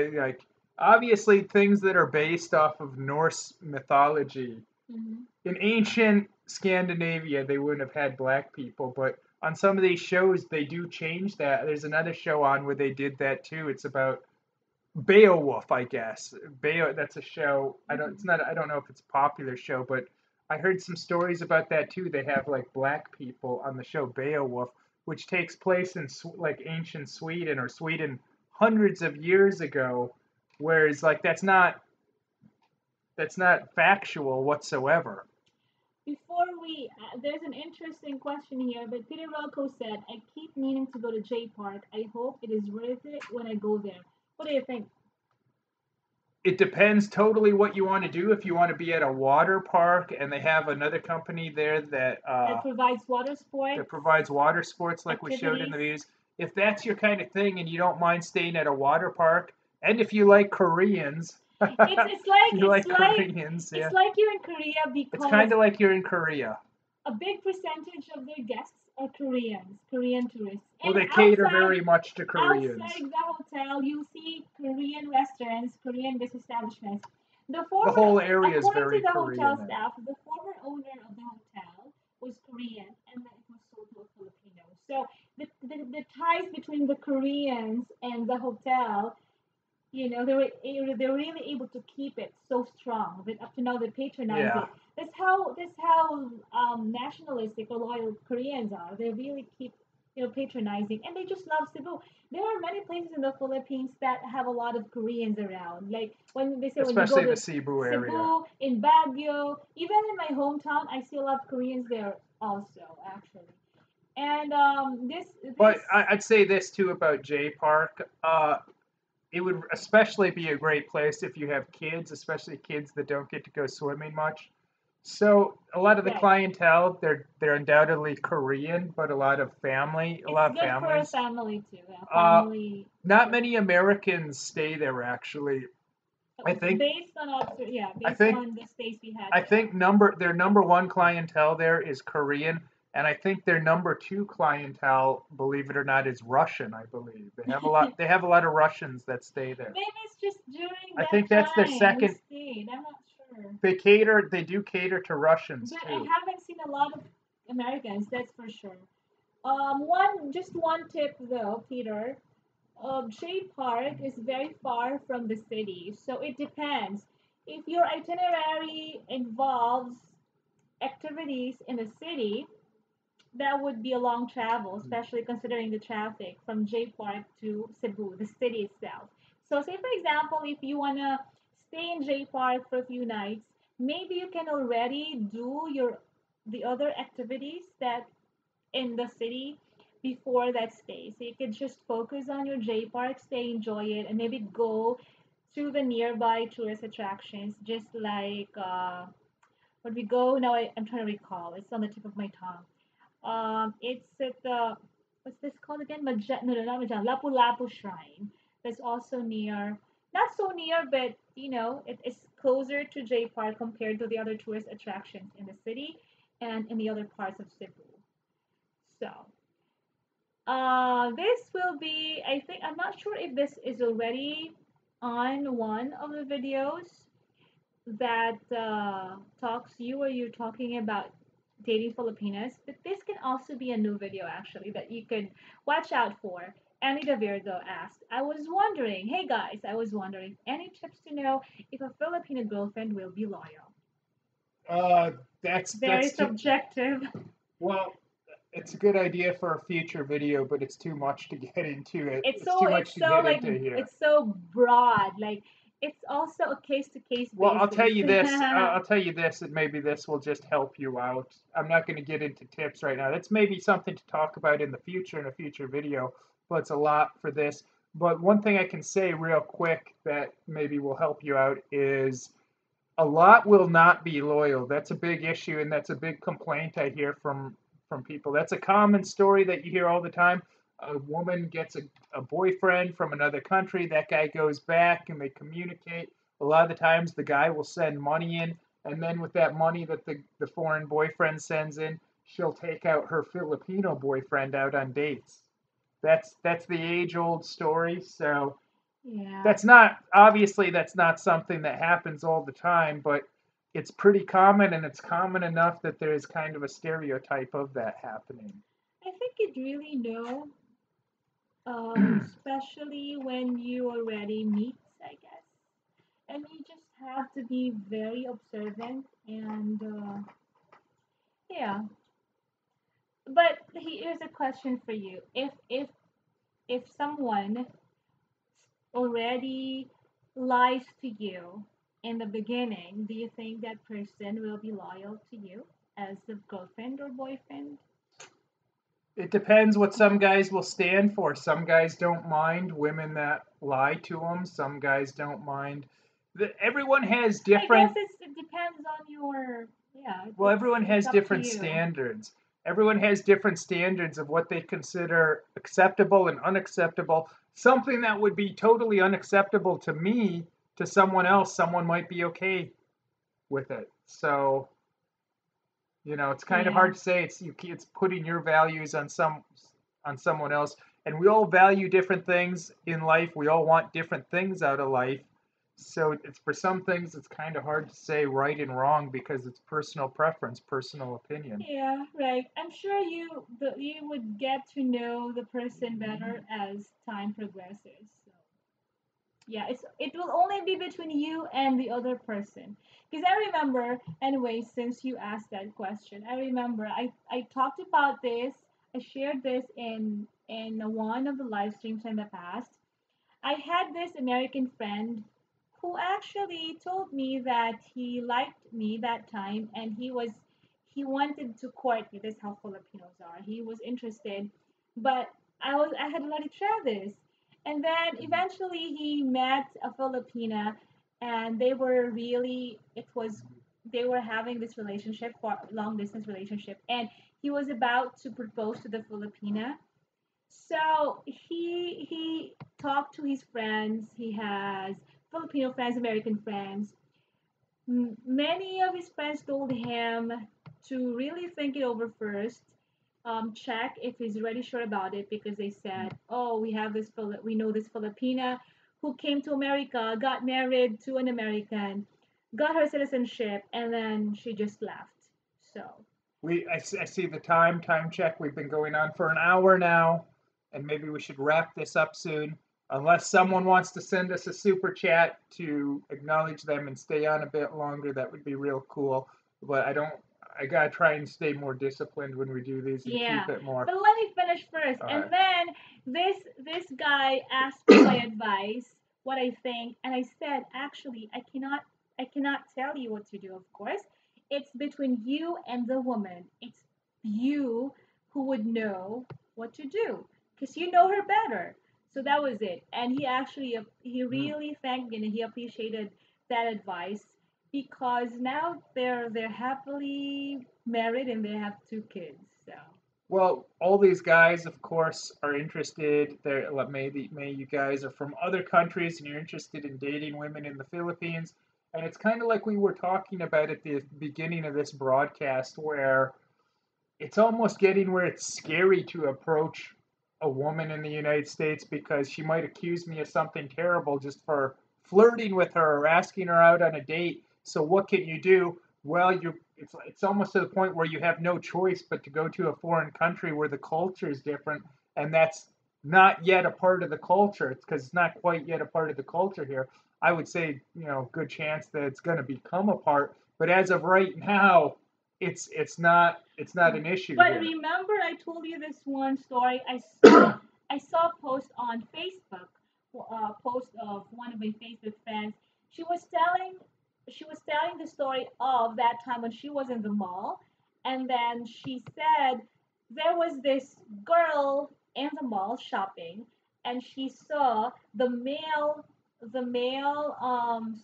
obviously things that are based off of Norse mythology. Mm-hmm. In ancient Scandinavia, they wouldn't have had black people, but on some of these shows, they do change that. There's another show on where they did that too. It's about Beowulf, I guess. That's a show. I don't know if it's a popular show, but I heard some stories about that too. They have like black people on the show Beowulf, which takes place in like ancient Sweden or Sweden hundreds of years ago, whereas like that's not factual whatsoever. Before there's an interesting question here, but Peter Rocco said, I keep meaning to go to J Park. I hope it is worth it when I go there. What do you think? It depends totally what you want to do. If you want to be at a water park and they have another company there That provides water sports. that provides water sports like we showed in the activities. videos, if that's your kind of thing and you don't mind staying at a water park, and if you like Koreans, you like Koreans, yeah. It's like you're in Korea It's kind because of like you're in Korea. a big percentage of their guests or Korean tourists. Well, And they cater very much to outside Koreans. the hotel, you see Korean restaurants, Korean business establishments. The whole area is According to very the hotel Korean there. staff, the former owner of the hotel was Korean, and then it was sold to a Filipino. So the ties between the Koreans and the hotel, they were really able to keep it so strong that up to now they patronize Yeah, it. That's how nationalistic or loyal Koreans are. They really keep patronizing, and they just love Cebu. There are many places in the Philippines that have a lot of Koreans around. Like when they say when you go especially the to Cebu area. Cebu, in Baguio, even in my hometown, I see a lot of Koreans there also, actually. And this But I'd say this too about J Park. It would especially be a great place if you have kids, especially kids that don't get to go swimming much. So a lot of the right. clientele, they're undoubtedly Korean, but a It's lot of good for a families. family too. A Uh, family Not trip. many Americans stay there actually. I think I Based think on the stays we had I there. think their number one clientele there is Korean, and I think their number two clientele, believe it or not, is Russian. I believe Maybe they have a lot of Russians that stay there. it's just during I that think that's their time we second. stayed. I'm not sure. They do cater to Russians But I too. haven't seen a lot of Americans, that's for sure. Just one tip though, Peter. J Park is very far from the city, so it depends. If your itinerary involves activities in the city, that would be a long travel, especially considering the traffic from J Park to Cebu, the city itself. So, say for example, if you wanna stay in J Park for a few nights, maybe you can already do the other activities that in the city before that stay. So you could just focus on your J Park stay, enjoy it, and maybe go to the nearby tourist attractions, just like when we go now. I'm trying to recall. It's on the tip of my tongue. It's at the what's this called again? No, not Majan. Lapu Lapu Shrine. That's also near. Not so near, but it is closer to J Park compared to the other tourist attractions in the city and in the other parts of Cebu. So, this will be. I think I'm not sure if this is already on one of the videos that talks you or you talking about dating Filipinas, but this can also be a new video actually that you could watch out for. Annie Davirdo asked, I was wondering, hey guys, I was wondering, any tips to know if a Filipino girlfriend will be loyal? Uh, Very that's too subjective. well. It's a good idea for a future video, but it's too much to get into it. It's It's so too it's much to so get like into here. it's so broad. Like it's also a case to case Well, I'll tell basis. you this. I'll tell you this, and maybe this will just help you out. I'm not going to get into tips right now. That's maybe something to talk about in the future in a future video, but it's a lot for this. But one thing I can say real quick that maybe will help you out is a lot will not be loyal. That's a big issue, and that's a big complaint I hear from people. That's a common story that you hear all the time. A woman gets a boyfriend from another country. That guy goes back, and they communicate. A lot of the times, the guy will send money in, and then with that money that the foreign boyfriend sends in, she'll take out her Filipino boyfriend out on dates. That's the age old story. So Yeah. that's not obviously that's not something that happens all the time, but it's pretty common, and it's common enough that there's kind of a stereotype of that happening. I think you'd really know, especially when you already meet, I guess. And you just have to be very observant and yeah. But here's a question for you. If someone already lies to you in the beginning, do you think that person will be loyal to you as a girlfriend or boyfriend? It depends what some guys will stand for. Some guys don't mind women that lie to them. Some guys don't mind. Everyone has I guess different. it depends on your yeah. Well, everyone It's has up to different you. standards. Everyone has different standards of what they consider acceptable and unacceptable. Something that would be totally unacceptable to me, to someone else, someone might be okay with it. So It's kind of Yeah. hard to say. It's putting your values on someone else, and we all value different things in life. We all want different things out of life. So it's for some things it's kind of hard to say right and wrong because it's personal preference, personal opinion. Yeah, right. I'm sure you would get to know the person better as time progresses. So yeah, it will only be between you and the other person. Because I remember, anyway, since you asked that question, I remember I talked about this. I shared this in one of the live streams in the past. I had this American friend who actually told me that he liked me that time and he wanted to court me. This is how Filipinos are. He was interested, but I had already tried this. And then eventually he met a Filipina and they were really it was they were having this relationship for long distance relationship and he was about to propose to the Filipina, so he talked to his friends. He has Filipino friends, American friends. Many of his friends told him to really think it over first. Check if he's really sure about it because they said, "Oh, we know this Filipina who came to America, got married to an American, got her citizenship, and then she just left." So I see the time check. We've been going on for an hour now, and maybe we should wrap this up soon. Unless someone wants to send us a super chat to acknowledge them and stay on a bit longer, that would be real cool. But I don't. I gotta try and stay more disciplined when we do these and yeah, keep it more. but let me finish first. All And right. then this guy asked me my advice, what I think, and I said, actually, I cannot tell you what to do. Of course, it's between you and the woman. It's you who would know what to do because you know her better. So that was it. And he Hmm. really thanked me and he appreciated that advice because now they're happily married and they have two kids. So Well, all these guys, of course, are interested. May you guys are from other countries and you're interested in dating women in the Philippines. And it's kind of like we were talking about at the beginning of this broadcast, where it's almost getting where it's scary to approach a woman in the United States because she might accuse me of something terrible just for flirting with her or asking her out on a date. So what can you do? Well, it's almost to the point where you have no choice but to go to a foreign country where the culture is different, and that's not yet a part of the culture. It's because it's not quite yet a part of the culture here. I would say, good chance that it's going to become a part. But as of right now, it's not an issue but here. remember I told you this one story. I saw a post on Facebook, a post of one of my Facebook friends. She was telling she was telling the story of that time when she was in the mall, and then she said there was this girl in the mall shopping, and she saw the male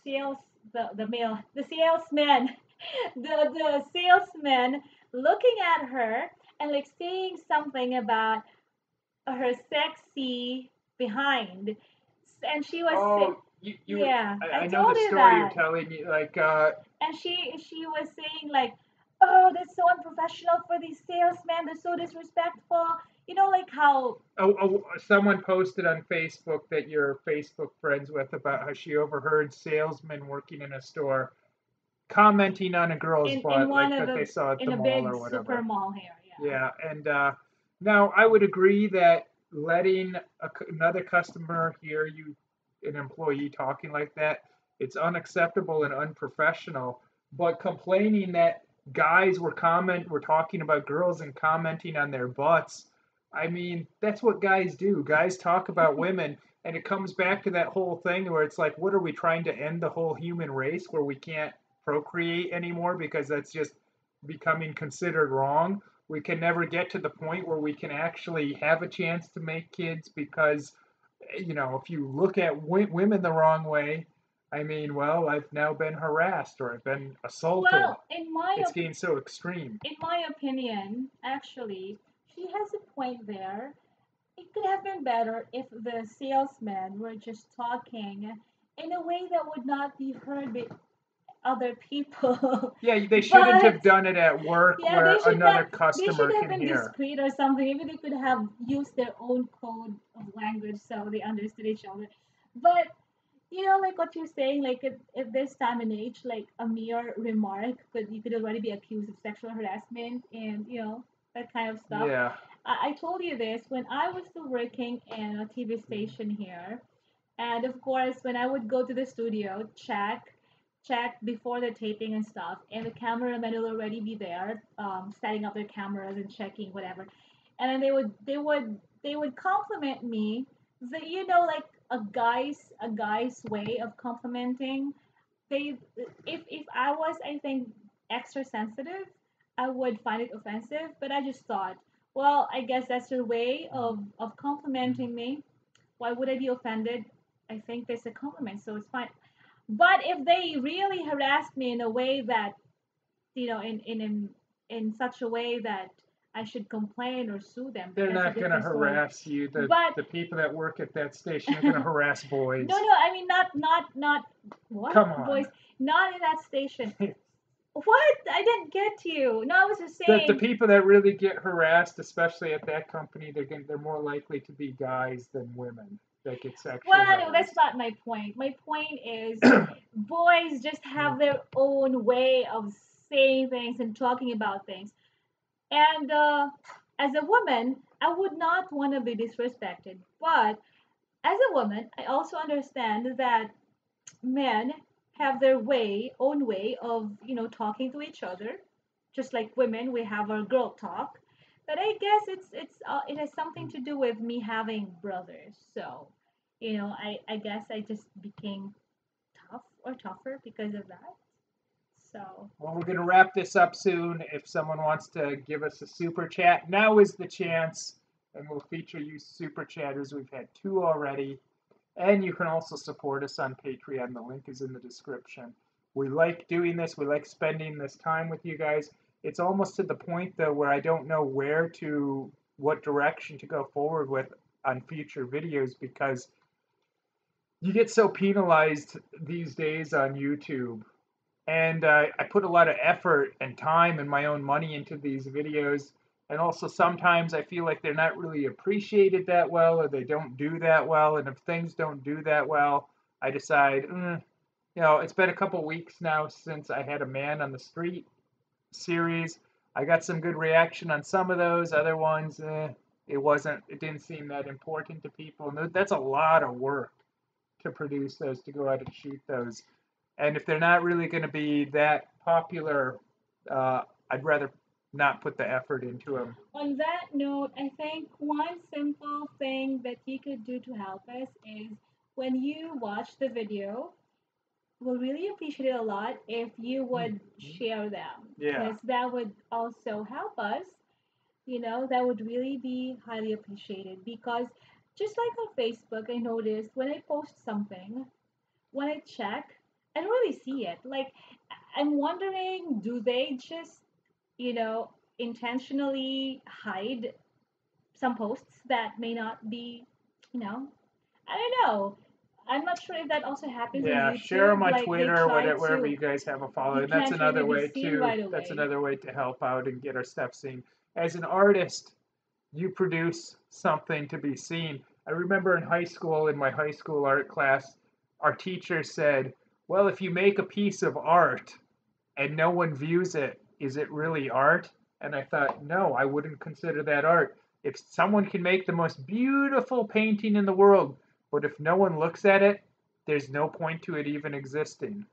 sales the salesman the salesman looking at her and like saying something about her sexy behind. And she was Oh, yeah, I I know the told you story you're that. telling me. Like, And she was saying like, oh, that's so unprofessional for these salesmen. They're so disrespectful. Like how someone posted on Facebook that you're Facebook friends with about how she overheard salesmen working in a store commenting on a girl's in butt, one like of that the they saw at in the a mall big or super whatever. mall here. Yeah. Yeah, and now I would agree that letting another customer hear you, an employee, talking like that, it's unacceptable and unprofessional. But complaining that guys were talking about girls and commenting on their butts, I mean, that's what guys do. Guys talk about women, and it comes back to that whole thing where it's like, what are we trying to end the whole human race where we can't procreate anymore because that's just becoming considered wrong? We can never get to the point where we can actually have a chance to make kids because, if you look at women the wrong way, I mean, well, I've now been harassed or I've been assaulted. Well, in my It's getting so extreme. opinion, actually, she has a point there. It could have been better if the salesmen were just talking in a way that would not be heard other people. Yeah, they shouldn't But have done it at work yeah, where they should not. another They should customer have can been hear. discreet or something. Maybe they could have used their own code of language so they understood each other. But like what you're saying, like at this time and age, like a mere remark you could already be accused of sexual harassment and that kind of stuff. Yeah. I told you this when I was still working in a TV station here, and of course, when I would go to the studio, check before the taping and stuff, and the cameramen will already be there, setting up their cameras and checking whatever. And then they would compliment me. Like a guy's way of complimenting. They if I was, I think, extra sensitive, I would find it offensive. But I just thought, well, I guess that's their way of complimenting me. Why would I be offended? I think it's a compliment, so it's fine. But if they really harassed me in a way that, in such a way that I should complain or sue them, They're that's a not going to different story. harass you. But The people that work at that station are going to harass no, boys. no, I mean not what Come boys, on. not in that station. What? I didn't get you. No, I was just The saying. people that really get harassed, especially at that company, they're more likely to be guys than women that get sexually Well, no, that's harassed. not my point. My point is, boys just have their own way of saying things and talking about things. And as a woman, I would not want to be disrespected. But as a woman, I also understand that men have their own way of, talking to each other. Just like women, we have our girl talk. But I guess it has something to do with me having brothers. So, I guess I just became tough or tougher because of that. So, Well, we're going to wrap this up soon. If someone wants to give us a super chat, now is the chance. And we'll feature you super chatters. We've had 2 already. And you can also support us on Patreon. The link is in the description. We like doing this. We like spending this time with you guys. It's almost to the point, though, where I don't know what direction to go forward with on future videos because you get so penalized these days on YouTube. And I put a lot of effort and time and my own money into these videos. And also sometimes I feel like they're not really appreciated that well or they don't do that well. And if things don't do that well, I decide, it's been a couple weeks now since I had a Man on the Street series. I got some good reaction on some of those. Other ones, it didn't seem that important to people. And that's a lot of work to produce those, to go out and shoot those. And if they're not really going to be that popular, I'd rather not put the effort into them. on that note, I think one simple thing that you could do to help us is when you watch the video, we'll really appreciate it a lot if you would share them Yeah. because that would also help us. That would really be highly appreciated because just like on Facebook, I noticed when I post something, when I check, I don't really see it. Like, I'm wondering, do they just, you know, intentionally hide some posts that may not be, you know, I don't know. I'm not sure if that also happens on Yeah, share them YouTube. on Like, they Twitter or try wherever to, you guys have a you following. That's can't really another be way seen too. right That's away. another way to help out and get our stuff seen. As an artist, you produce something to be seen. I remember in high school, in my high school art class, our teacher said, "Well, if you make a piece of art and no one views it, is it really art?" And I thought, no, I wouldn't consider that art. If someone can make the most beautiful painting in the world, but if no one looks at it, there's no point to it even existing.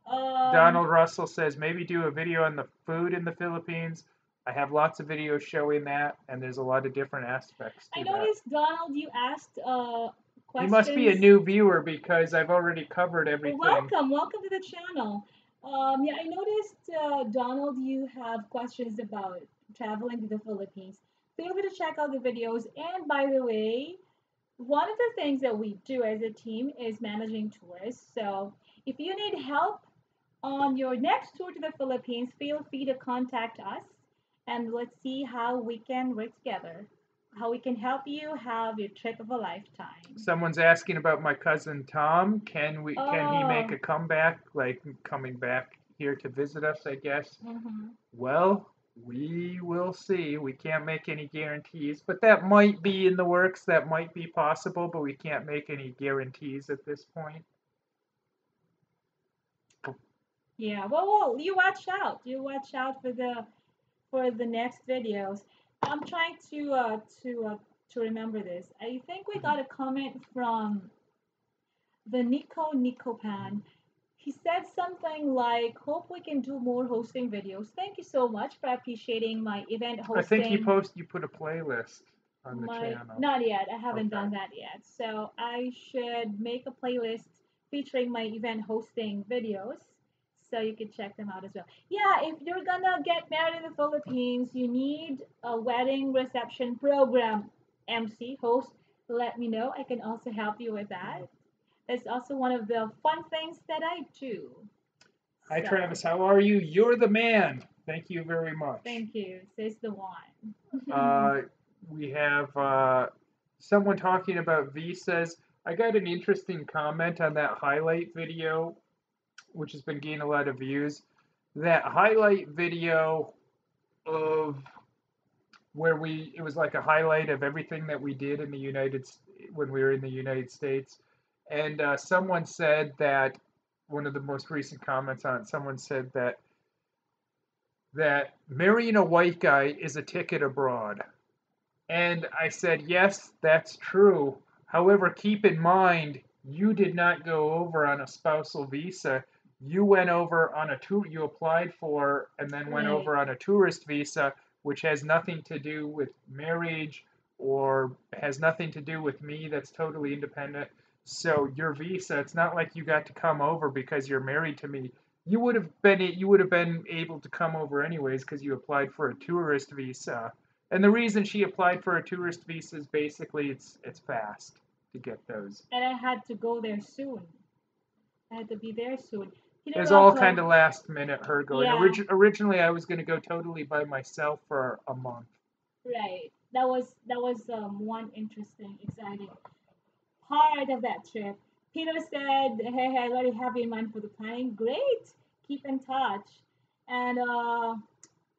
Um, Donald Russell says maybe do a video on the food in the Philippines. I have lots of videos showing that, and there's a lot of different aspects I to that. noticed, Donald, you asked You must be a questions. new viewer because I've already covered Well, everything. welcome to the channel. Yeah, I noticed, Donald, you have questions about traveling to the Philippines. Feel free to check out the videos. And by the way, one of the things that we do as a team is managing tours. So if you need help on your next tour to the Philippines, feel free to contact us and let's see how we can work together. how we can help you have your trip of a lifetime. Someone's asking about my cousin Tom. Can he make Oh, a comeback, like coming back here to visit us, I guess? hmm Well, we will see. We can't make any guarantees, but that might be in the works. That might be possible, but we can't make any guarantees at this point. yeah. Well, you watch out. You watch out for the next videos. I'm trying to remember this. I think we got a comment from the Nico Pan. He said something like, "Hope we can do more hosting videos." Thank you so much for appreciating my event I think hosting. you put a playlist on the My channel. not yet. I haven't Okay. done that yet. So I should make a playlist featuring my event hosting videos. So you can check them out as well. Yeah, if you're gonna get married in the Philippines, you need a wedding reception program MC host. Let me know. I can also help you with that. That's also one of the fun things that I do. Hi, So Travis. How are you? You're the man. Thank you very much. thank you. Says the one. Uh, we have someone talking about visas. I got an interesting comment on that highlight video, which has been gaining a lot of views. That highlight video of where it was like a highlight of everything that we did in the when we were in the United States. And someone said that one of the most recent comments on it, someone said that marrying a white guy is a ticket abroad. And I said, yes, that's true. However, keep in mind, you did not go over on a spousal visa. You went over on a tour, you applied for and then went Right. over on a tourist visa, which has nothing to do with marriage or has nothing to do with me. That's totally independent. So your visa, it's not like you got to come over because you're married to me. You would have been able to come over anyways because you applied for a tourist visa. And the reason she applied for a tourist visa is basically it's fast to get those. And I had to go there soon. I had to be there soon. It Peter was all Russell, kind of last minute her going. yeah, Originally, I was going to go totally by myself for a month. right. That was one interesting, exciting part of that trip. Peter said, "Hey, I already have you in mind for the planning. Great, keep in touch." And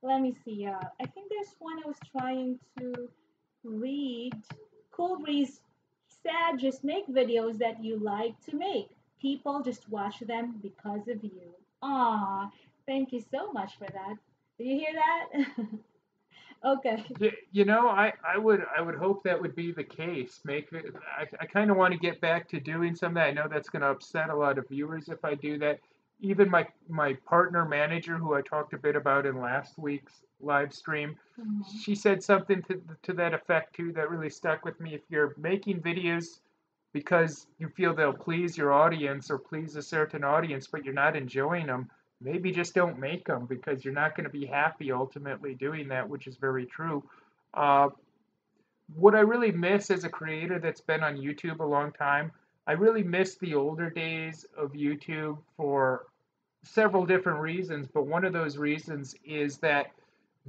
let me see. I think there's one I was trying to read. Cool Breeze said, "Just make videos that you like to make. People just watch them because of you." Ah, thank you so much for that. Did you hear that? Okay. I would hope that would be the case. Make it. I kind of want to get back to doing some of that. I know that's going to upset a lot of viewers if I do that. Even my partner manager, who I talked a bit about in last week's live stream, Mhm. she said something to that effect too that really stuck with me. If you're making videos because you feel they'll please your audience or please a certain audience, but you're not enjoying them, maybe just don't make them because you're not going to be happy ultimately doing that, which is very true. Uh, what I really miss as a creator that's been on YouTube a long time, I really miss the older days of YouTube for several different reasons, but one of those reasons is that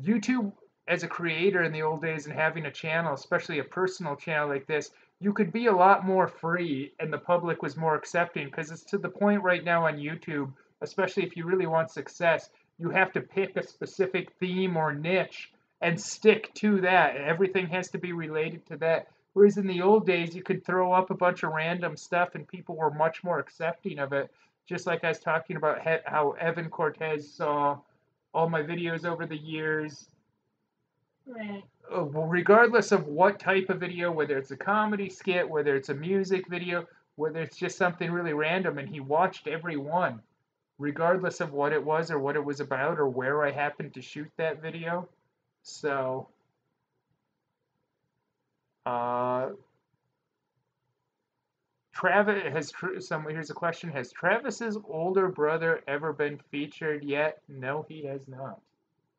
YouTube, as a creator in the old days and having a channel, especially a personal channel like this, you could be a lot more free and the public was more accepting because it's to the point right now on YouTube, especially if you really want success, you have to pick a specific theme or niche and stick to that. Everything has to be related to that. Whereas in the old days, you could throw up a bunch of random stuff and people were much more accepting of it. Just like I was talking about how Evan Cortez saw all my videos over the years, Right. well, regardless of what type of video, whether it's a comedy skit, whether it's a music video, whether it's just something really random, and he watched every one, regardless of what it was or what it was about or where I happened to shoot that video. So, uh, Travis has here's a question: has Travis's older brother ever been featured yet? No, he has not.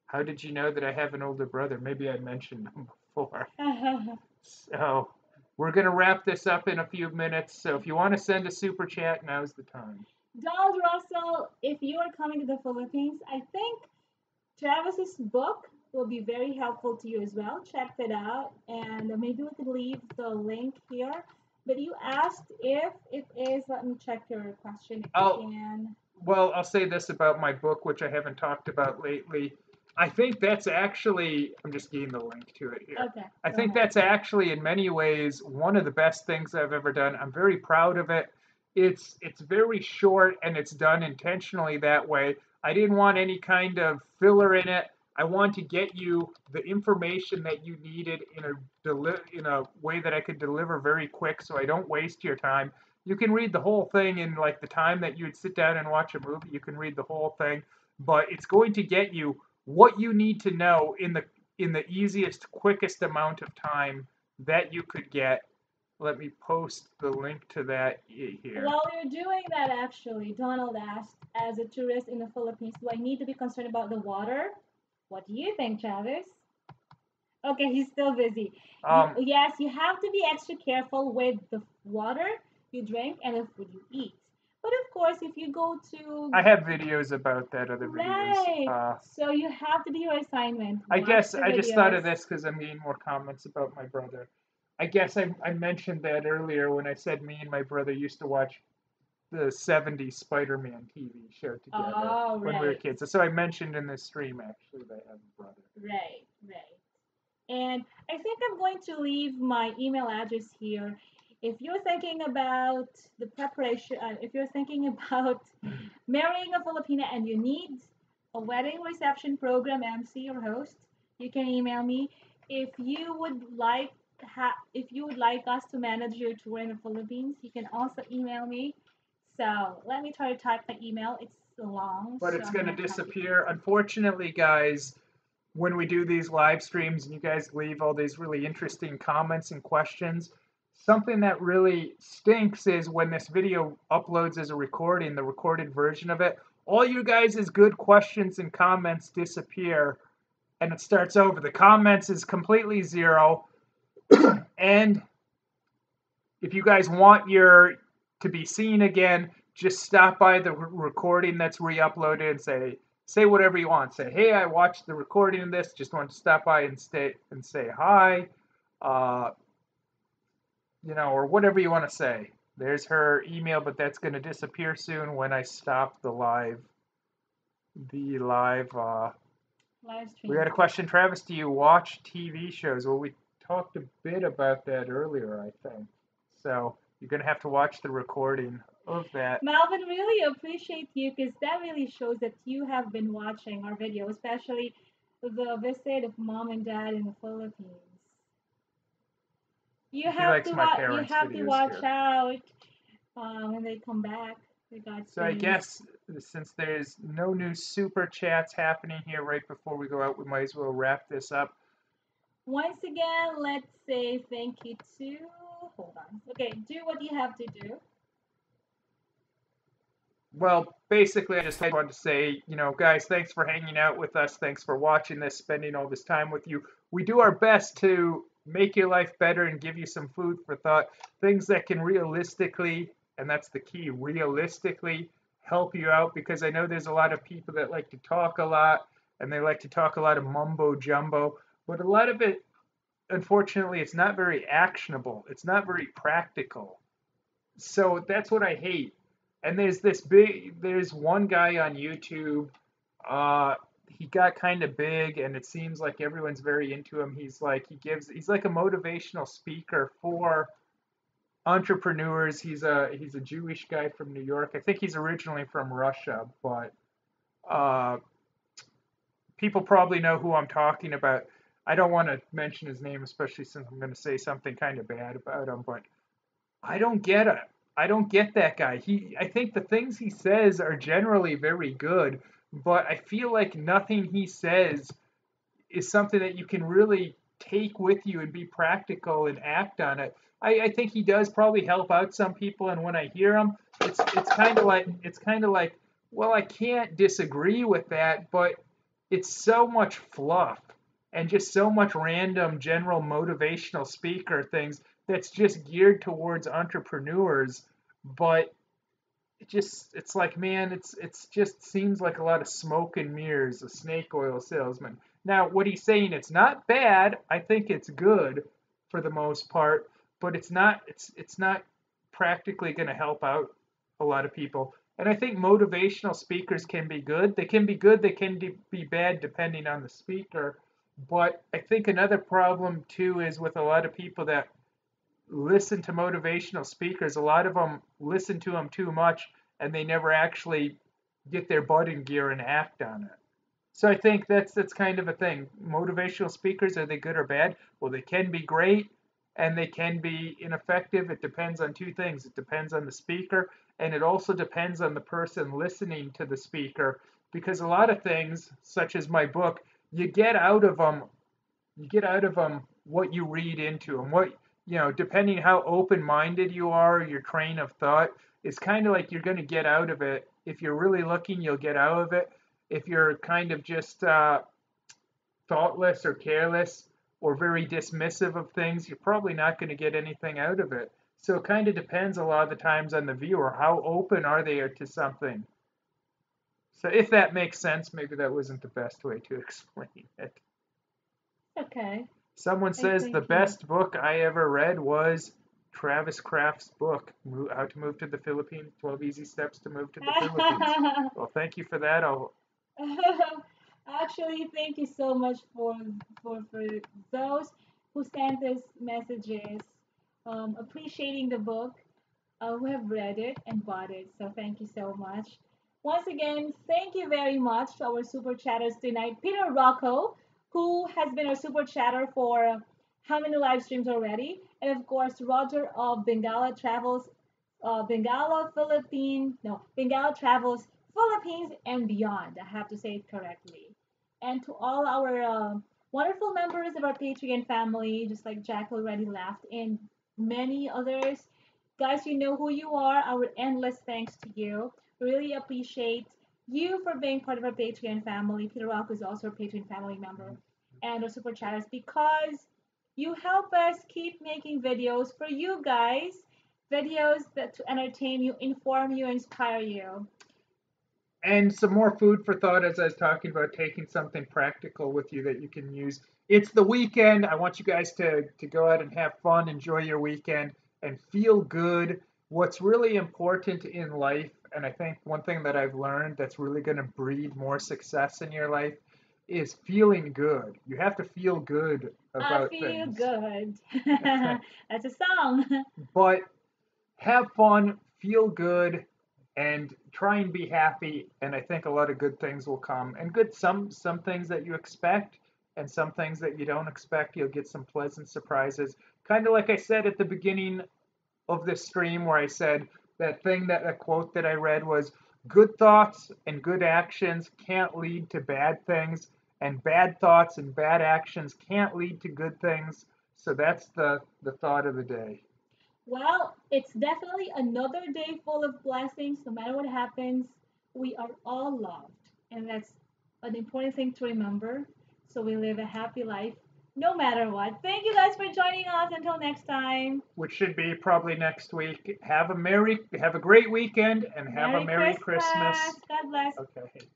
How did you know that I have an older brother? Maybe I mentioned him before. So we're going to wrap this up in a few minutes. So if you want to send a super chat, now's the time. Donald Russell, if you are coming to the Philippines, I think Travis's book will be very helpful to you as well. Check that out, and maybe we could leave the link here. But you asked if it is. Let me check your question if you I'll can. Well, I'll say this about my book, which I haven't talked about lately. I think that's actually, I'm just getting the link to it here. Okay, I go think ahead. that's actually, in many ways, one of the best things I've ever done. I'm very proud of it. It's very short and it's done intentionally that way. I didn't want any kind of filler in it. I want to get you the information that you needed in a way that I could deliver very quick, so I don't waste your time. You can read the whole thing in like the time that you would sit down and watch a movie. You can read the whole thing, but it's going to get you what you need to know in the easiest, quickest amount of time that you could get. Let me post the link to that here. While you're doing that, actually, Donald asked, as a tourist in the Philippines, do I need to be concerned about the water? What do you think, Travis? Okay, he's still busy. Um, Yes, you have to be extra careful with the water you drink and the food you eat. But of course, if you go to I have videos about that, other videos. right, so you have to do your assignment. I Watch guess the I just thought videos. of this because I'm getting more comments about my brother. I guess I mentioned that earlier when I said me and my brother used to watch the '70s Spider-Man TV show together Oh, when we were right, kids. So I mentioned in this stream actually that I have a brother. right, right. And I think I'm going to leave my email address here. If you're thinking about the preparation, if you're thinking about marrying a Filipina and you need a wedding reception program MC or host, you can email me. If you would like us to manage your tour in the Philippines, you can also email me. So let me try to type my email. It's long, But so it's I'm going to gonna type it disappear. here. Unfortunately, guys, when we do these live streams and you guys leave all these really interesting comments and questions, something that really stinks is when this video uploads as a recording, the recorded version of it, all you guys' good questions and comments disappear and it starts over. The comments is completely zero. And if you guys want your to be seen again, just stop by the recording that's re-uploaded and say whatever you want. Say, hey, I watched the recording of this. Just wanted to stop by and say hi, uh, or whatever you want to say. There's her email, but that's going to disappear soon when I stop the live. The live. Live We got stream. a question, Travis. Do you watch TV shows? Well, we talked a bit about that earlier, I think. So you're gonna have to watch the recording of that. Malvin, really appreciate you because that really shows that you have been watching our video, especially the visit of mom and dad in the Philippines. He likes my You parents' have to videos watch here. out when they come back. They got So I things. guess since there's no new super chats happening here right before we go out, we might as well wrap this up. Once again, let's say thank you to. Hold on. Okay, do what you have to do. Well, basically, I just wanted to say, guys, thanks for hanging out with us. Thanks for watching this, spending all this time with you. We do our best to make your life better and give you some food for thought, things that can realistically, and that's the key, realistically help you out because I know there's a lot of people that like to talk a lot and they like to talk a lot of mumbo jumbo, but a lot of it, unfortunately, it's not very actionable. It's not very practical. So that's what I hate. And there's one guy on YouTube. Uh, he got kind of big, and it seems like everyone's very into him. He's like a motivational speaker for entrepreneurs. He's a Jewish guy from New York. I think he's originally from Russia, but uh, people probably know who I'm talking about. I don't want to mention his name, especially since I'm going to say something kind of bad about him, but I don't get it. I don't get that guy. I think the things he says are generally very good, but I feel like nothing he says is something that you can really take with you and be practical and act on it. I think he does probably help out some people, and when I hear him, it's kind of like, well, I can't disagree with that, but it's so much fluff and just so much random general motivational speaker things that's just geared towards entrepreneurs, but it's like, man, it's just seems like a lot of smoke and mirrors, a snake oil salesman. Now, what he's saying, it's not bad. I think it's good for the most part, but it's not practically going to help out a lot of people. And I think motivational speakers can be good. They can be good, they can be bad depending on the speaker. But I think another problem too is with a lot of people that listen to motivational speakers, a lot of them listen to them too much and they never actually get their butt in gear and act on it. So I think that's kind of a thing. Motivational speakers, are they good or bad? Well, they can be great and they can be ineffective. It depends on two things. It depends on the speaker and it also depends on the person listening to the speaker, because a lot of things, such as my book, you get out of them what you read into them. What, depending how open-minded you are, your train of thought, it's kind of like you're going to get out of it. If you're really looking, you'll get out of it. If you're kind of just thoughtless or careless or very dismissive of things, you're probably not going to get anything out of it. So it kind of depends a lot of the times on the viewer. How open are they to something? So if that makes sense, maybe that wasn't the best way to explain it. Okay. Someone says the Thank you. best book I ever read was Travis Kraft's book, How to Move to the Philippines, 12 Easy Steps to Move to the Philippines. Well, thank you for that. Actually, thank you so much for those who sent us messages, appreciating the book, who have read it and bought it. So thank you so much. Once again, thank you very much to our super chatters tonight. Peter Rocco, who has been our super chatter for how many live streams already, and of course Roger of Bengala Travels Philippines and beyond. I have to say it correctly. And to all our wonderful members of our Patreon family, just like Jack already left, and many others. Guys, you know who you are. Our endless thanks to you. Really appreciate you for being part of our Patreon family. Peter Rock is also a Patreon family member and our super chatters, because you help us keep making videos for you guys, videos that to entertain you, inform you, inspire you. And some more food for thought, as I was talking about taking something practical with you that you can use. It's the weekend. I want you guys to go out and have fun, enjoy your weekend, and feel good. What's really important in life, and I think one thing that I've learned that's really going to breed more success in your life, is feeling good. You have to feel good I about feel things. good. That's a song. But have fun, feel good, and try and be happy. And I think a lot of good things will come. And good, some things that you expect, and some things that you don't expect. You'll get some pleasant surprises. Kind of like I said at the beginning of this stream, where I said that quote that I read was, good thoughts and good actions can't lead to bad things, and bad thoughts and bad actions can't lead to good things. So that's the thought of the day. Well, it's definitely another day full of blessings. No matter what happens, we are all loved. And that's an important thing to remember. So we live a happy life no matter what. Thank you guys for joining us. Until next time. Which should be probably next week. Have a great weekend, and have a Merry Christmas. God bless. Okay.